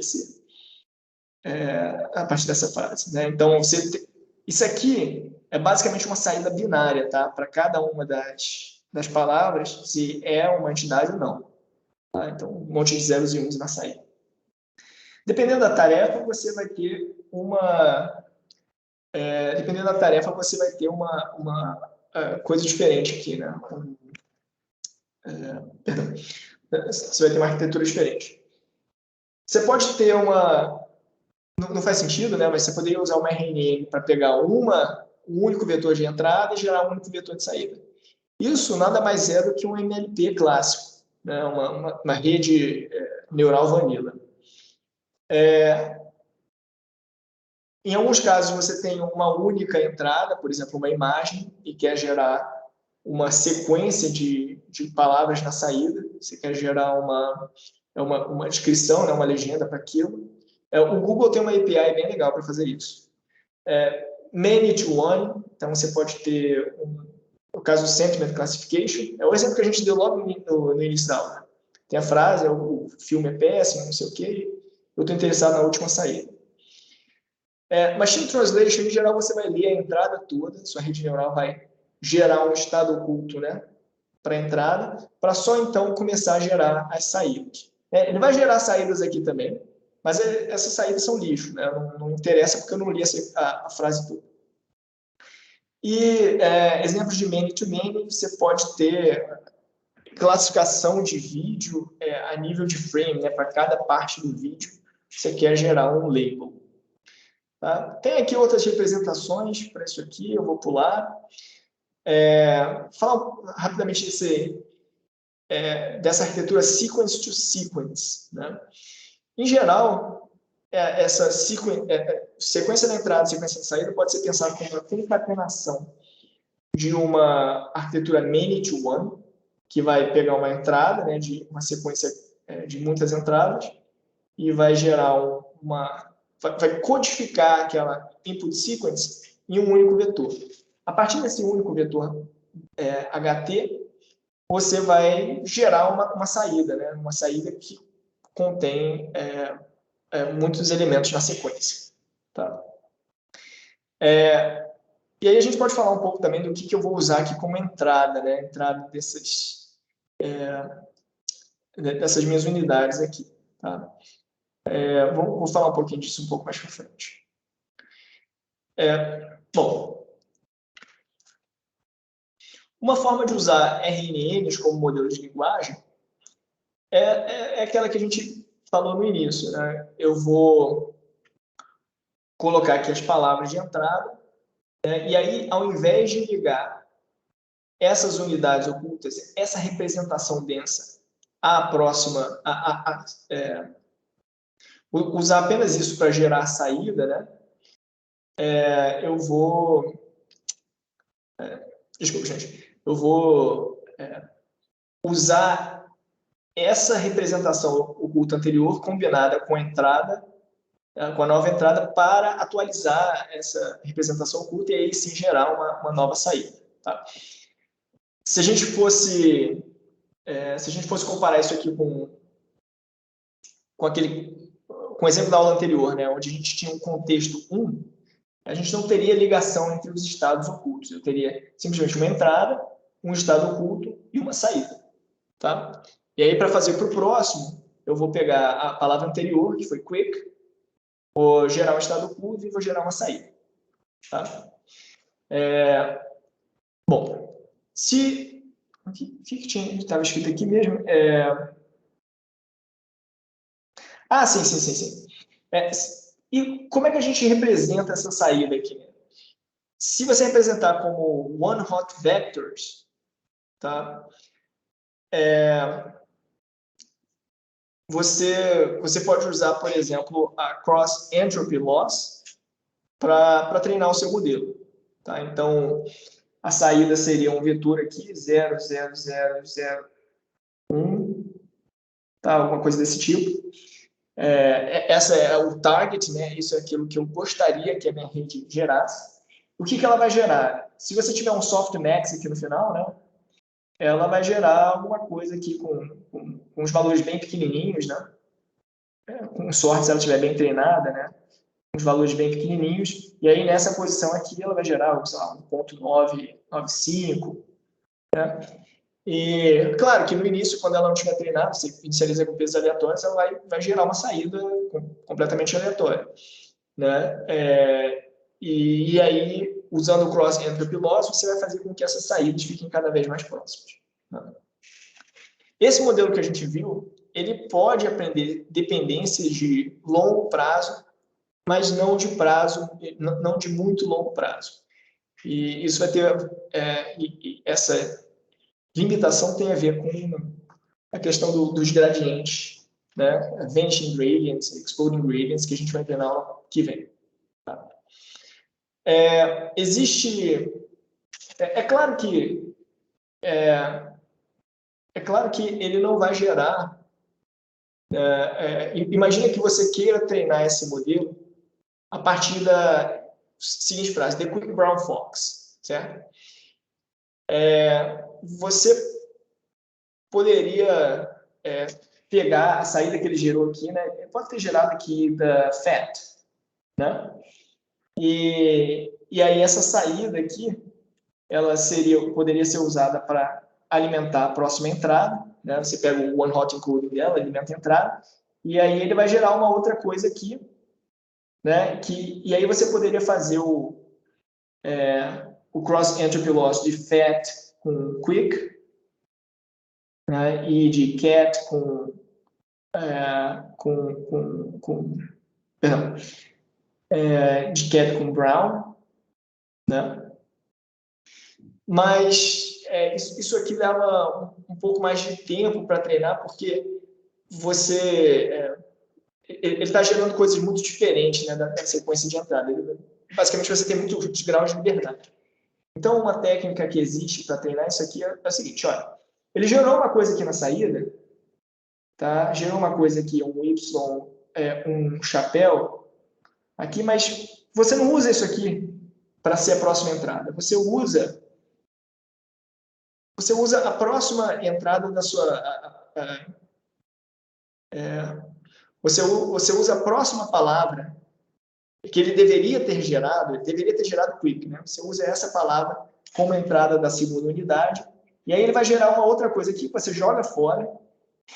dessa frase, né? Então, isso aqui é basicamente uma saída binária, tá? Para cada uma das palavras, se é uma entidade ou não. Tá? Então, um monte de zeros e uns na saída. Dependendo da tarefa, você vai ter uma coisa diferente aqui, né? Perdão. Você vai ter uma arquitetura diferente. Você pode ter não faz sentido, né? Mas você poderia usar uma RNN para pegar um único vetor de entrada e gerar um único vetor de saída. Isso nada mais é do que um MLP clássico, né? Uma rede neural vanilla. Em alguns casos, você tem uma única entrada, por exemplo, uma imagem, e quer gerar uma sequência de palavras na saída. Você quer gerar uma descrição, né, uma legenda para aquilo. O Google tem uma API bem legal para fazer isso. Many to one, então você pode ter o caso Sentiment Classification. É o exemplo que a gente deu logo no início da aula. Tem a frase, o filme é péssimo, não sei o quê, eu estou interessado na última saída. Machine Translation, em geral, você vai ler a entrada toda, sua rede neural vai gerar um estado oculto, né, para a entrada, para só então começar a gerar as saídas. Ele vai gerar saídas aqui também, mas essas saídas são lixo, né, não interessa porque eu não li a frase toda. E exemplos de many-to-many, você pode ter classificação de vídeo a nível de frame, né, para cada parte do vídeo, você quer gerar um label. Tá? Tem aqui outras representações para isso aqui, eu vou pular. Falar rapidamente dessa arquitetura sequence to sequence. Né? Em geral, essa sequência da entrada e sequência da saída pode ser pensada como uma concatenação de uma arquitetura many to one, que vai pegar uma entrada, né, de uma sequência de muitas entradas, e vai gerar vai codificar aquela input sequence em um único vetor. A partir desse único vetor HT, você vai gerar uma saída, né, uma saída que contém muitos elementos na sequência. Tá? E aí a gente pode falar um pouco também do que eu vou usar aqui como entrada, né, entrada dessas minhas unidades aqui. Tá? Vou falar um pouquinho disso um pouco mais para frente. Bom, uma forma de usar RNNs como modelo de linguagem é aquela que a gente falou no início. Né? Eu vou colocar aqui as palavras de entrada, e aí, ao invés de ligar essas unidades ocultas, essa representação densa à próxima, usar apenas isso para gerar a saída, né? Eu vou... desculpa, gente. Eu vou usar essa representação oculta anterior combinada com a entrada, com a nova entrada, para atualizar essa representação oculta e aí sim gerar uma nova saída. Tá? Se a gente fosse comparar isso aqui com o exemplo da aula anterior, né, onde a gente tinha um contexto 1, a gente não teria ligação entre os estados ocultos. Eu teria simplesmente uma entrada, um estado oculto e uma saída. Tá? E aí, para fazer para o próximo, eu vou pegar a palavra anterior, que foi quick, vou gerar um estado oculto e vou gerar uma saída. Tá? Bom, o que estava escrito aqui mesmo? Sim. E como é que a gente representa essa saída aqui? Se você representar como one-hot vectors, tá? Você pode usar, por exemplo, a cross entropy loss para treinar o seu modelo. Tá? Então, a saída seria um vetor aqui, 0, 0, 0, 0, 1, tá? Alguma coisa desse tipo. Essa é o target, né? Isso é aquilo que eu gostaria que a minha rede gerasse. O que ela vai gerar? Se você tiver um softmax aqui no final, né? Ela vai gerar alguma coisa aqui com os valores bem pequenininhos, né? Com sorte, se ela estiver bem treinada, né? Com os valores bem pequenininhos. E aí, nessa posição aqui, ela vai gerar, sei lá, 1.995, né? E, claro, que no início, quando ela não estiver treinada, você inicializa com pesos aleatórios, ela vai gerar uma saída completamente aleatória, né? E aí, usando o cross entropy loss, você vai fazer com que essas saídas fiquem cada vez mais próximas. Né? Esse modelo que a gente viu, ele pode aprender dependências de longo prazo, mas não de muito longo prazo. E isso vai ter essa limitação tem a ver com a questão dos gradientes, né? Vanishing gradients, exploding gradients, que a gente vai ver na aula que vem. Tá? Claro que ele não vai gerar. Imagina que você queira treinar esse modelo a partir da seguinte frase: The Quick Brown Fox, certo? Você poderia pegar a saída que ele gerou aqui, né? Pode ter gerado aqui da FAT, né? E aí essa saída aqui, ela poderia ser usada para alimentar a próxima entrada, né? Você pega o one-hot encoding dela, alimenta a entrada, e aí ele vai gerar uma outra coisa aqui, né? E aí você poderia fazer o cross entropy loss de FAT com quick, né? E de cat perdão, de Kedcom Brown, né? Mas isso aqui leva um pouco mais de tempo para treinar, porque ele está gerando coisas muito diferentes, né, da sequência de entrada. Basicamente, você tem muitos graus de liberdade. Então, uma técnica que existe para treinar isso aqui é o seguinte, olha, ele gerou uma coisa aqui na saída, tá? Gerou uma coisa aqui, um Y, um chapéu, aqui, mas você não usa isso aqui para ser a próxima entrada. Você usa a próxima entrada da sua... Você usa a próxima palavra que ele deveria ter gerado quick, né? Você usa essa palavra como entrada da segunda unidade, e aí ele vai gerar uma outra coisa aqui, que você joga fora,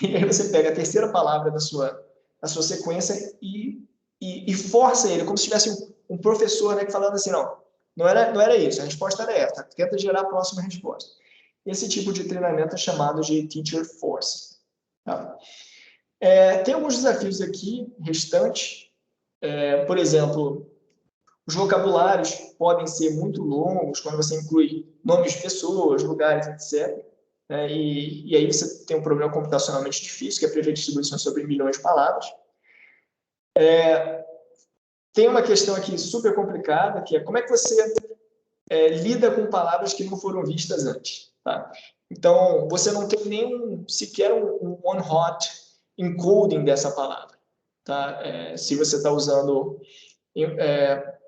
e aí você pega a terceira palavra da sua sequência e força ele, como se tivesse um professor, né, falando assim, não era isso, a resposta era essa, tenta gerar a próxima resposta. Esse tipo de treinamento é chamado de teacher force. Tá? Tem alguns desafios aqui restantes. Por exemplo, os vocabulários podem ser muito longos quando você inclui nomes de pessoas, lugares, etc. E aí você tem um problema computacionalmente difícil, que é prever distribuição sobre milhões de palavras. Tem uma questão aqui super complicada, que é como é que você lida com palavras que não foram vistas antes. Tá? Então, você não tem sequer um one-hot encoding dessa palavra. Tá? Se você está usando...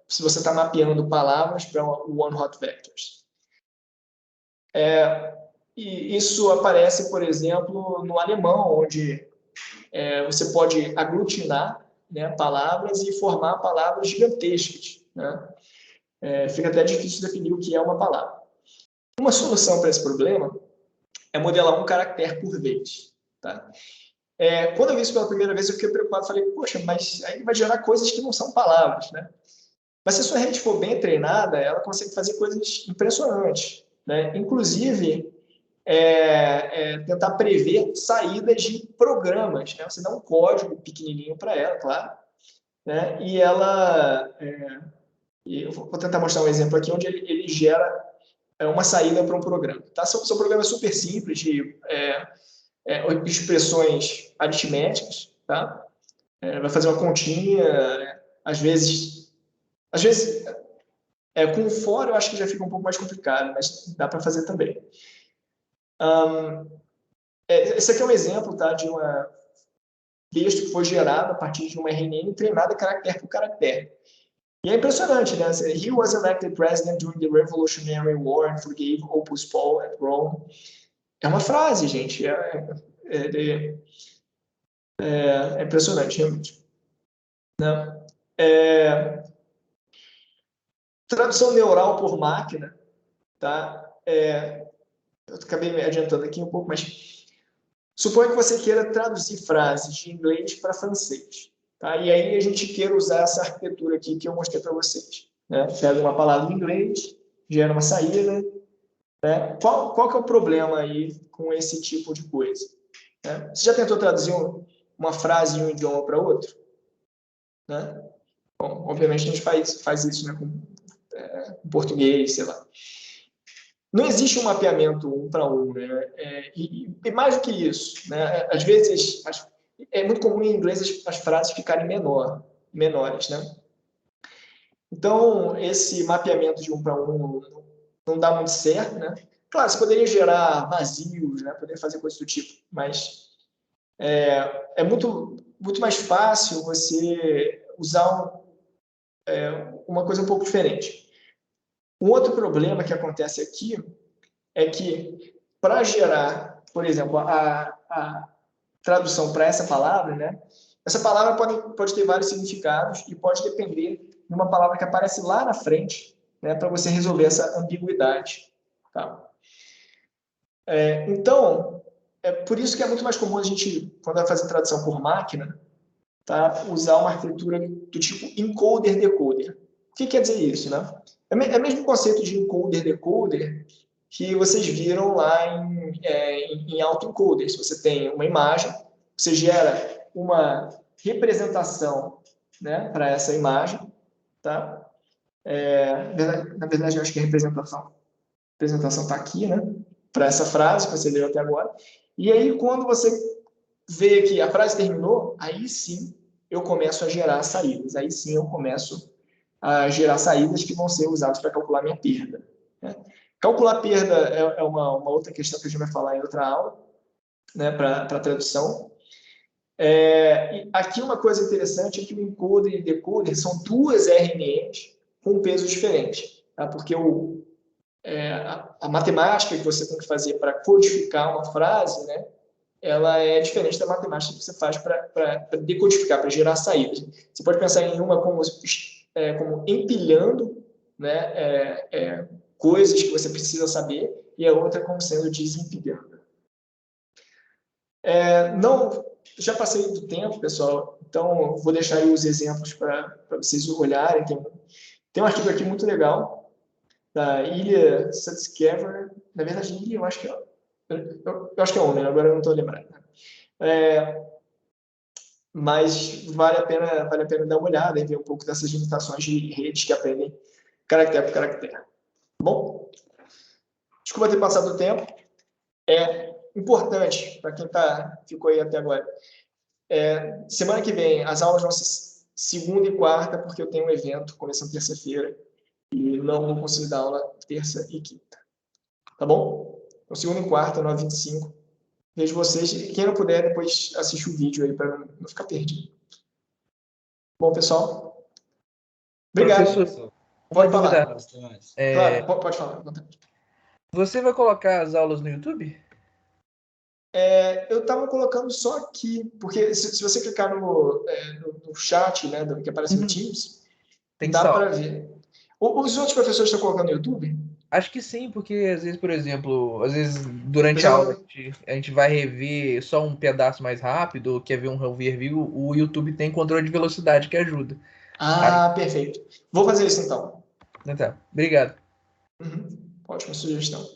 se você está mapeando palavras para one-hot vectors. E isso aparece, por exemplo, no alemão, onde você pode aglutinar, né, palavras e formar palavras gigantescas. Né? Fica até difícil definir o que é uma palavra. Uma solução para esse problema é modelar um caractere por vez. Tá? Quando eu vi isso pela primeira vez, eu fiquei preocupado. Falei, poxa, mas aí vai gerar coisas que não são palavras. Né? Mas se a sua rede for bem treinada, ela consegue fazer coisas impressionantes. Né? Inclusive, tentar prever saídas de programas. Né? Você dá um código pequenininho para ela, claro. Né? E ela... eu vou tentar mostrar um exemplo aqui, onde ele gera uma saída para um programa. Tá? São programas super simples, de expressões aritméticas. Tá? Vai fazer uma continha, às vezes com for eu acho que já fica um pouco mais complicado, mas dá para fazer também. Esse aqui é um exemplo, tá, de um texto que foi gerado a partir de uma RNN treinada caractere por caractere. E é impressionante, né? He was elected president during the Revolutionary War and forgave Opus Paul at Rome. É uma frase, gente. É impressionante, realmente. Não. Tradução neural por máquina, tá? Eu acabei me adiantando aqui um pouco, mas suponha que você queira traduzir frases de inglês para francês, tá? E aí a gente queira usar essa arquitetura aqui que eu mostrei para vocês. Né? Pega uma palavra em inglês, gera uma saída. Né? Qual que é o problema aí com esse tipo de coisa? Né? Você já tentou traduzir uma frase de um idioma para outro? Né? Bom, obviamente a gente faz isso, né, com português, sei lá. Não existe um mapeamento um para um, né? E mais do que isso, né? Às vezes é muito comum em inglês as frases ficarem menores, né? Então esse mapeamento de um para um não dá muito certo, né? Claro, você poderia gerar vazios, né? Poderia fazer coisas do tipo, mas é muito mais fácil você usar uma coisa um pouco diferente. Um outro problema que acontece aqui é que, para gerar, por exemplo, a tradução para essa palavra, né? Essa palavra pode ter vários significados e pode depender de uma palavra que aparece lá na frente, né, para você resolver essa ambiguidade. Tá? Então, é por isso que é muito mais comum a gente, quando vai fazer tradução por máquina, tá, usar uma arquitetura do tipo encoder-decoder. O que quer dizer isso? Né? É o mesmo conceito de encoder-decoder que vocês viram lá em autoencoder. Se você tem uma imagem, você gera uma representação, né, para essa imagem, tá? Na verdade, eu acho que a representação está aqui, né? Para essa frase que você leu até agora. E aí, quando você vê que a frase terminou, aí sim eu começo a gerar saídas. Aí sim eu começo a gerar saídas que vão ser usadas para calcular minha perda, né? Calcular perda é uma outra questão que a gente vai falar em outra aula, né, para tradução. Aqui uma coisa interessante é que o encoder e decoder são duas RNNs com peso diferente, tá? Porque a matemática que você tem que fazer para codificar uma frase, né, ela é diferente da matemática que você faz para decodificar, para gerar saídas. Você pode pensar em uma como empilhando, né, coisas que você precisa saber, e a outra como sendo desempilhando. Já passei do tempo, pessoal, então vou deixar aí os exemplos para vocês olharem. Tem um artigo aqui muito legal, da Ilha Sutskever. Na verdade, Ilha, eu acho que é homem, agora eu não estou lembrando. Mas vale a pena dar uma olhada e ver um pouco dessas limitações de redes que aprendem caractere por caractere. Bom, desculpa ter passado o tempo. Importante, para quem ficou aí até agora, semana que vem as aulas vão ser segunda e quarta, porque eu tenho um evento começando terça-feira e não vou conseguir dar aula terça e quinta. Tá bom? Então, segunda e quarta, 9h25. Vejo vocês. Quem não puder, depois assiste o vídeo aí para não ficar perdido. Bom, pessoal? Obrigado. Professor, Pode uma falar. dúvida. Claro, pode falar. Você vai colocar as aulas no YouTube? Eu estava colocando só aqui, porque se você clicar no chat, né, que aparece no Teams, Tem dá salvo. para ver. Os outros professores estão colocando no YouTube? Acho que sim, porque às vezes, por exemplo, durante a aula a gente vai rever só um pedaço mais rápido, ou quer ver um overview, o YouTube tem controle de velocidade que ajuda. Perfeito. Vou fazer isso então. Tá, obrigado. Ótima sugestão.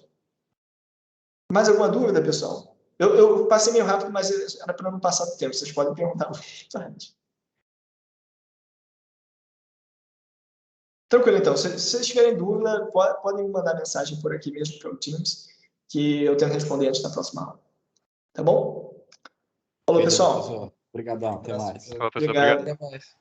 Mais alguma dúvida, pessoal? Eu passei meio rápido, mas era para não passar do tempo. Vocês podem perguntar. Tranquilo, então. Se vocês tiverem dúvida, podem me mandar mensagem por aqui mesmo, pelo Teams, que eu tento responder antes da próxima aula. Tá bom? Falou, Beleza, pessoal. professor. Obrigadão, até mais. Fala, professor, Obrigado. obrigado. Até mais.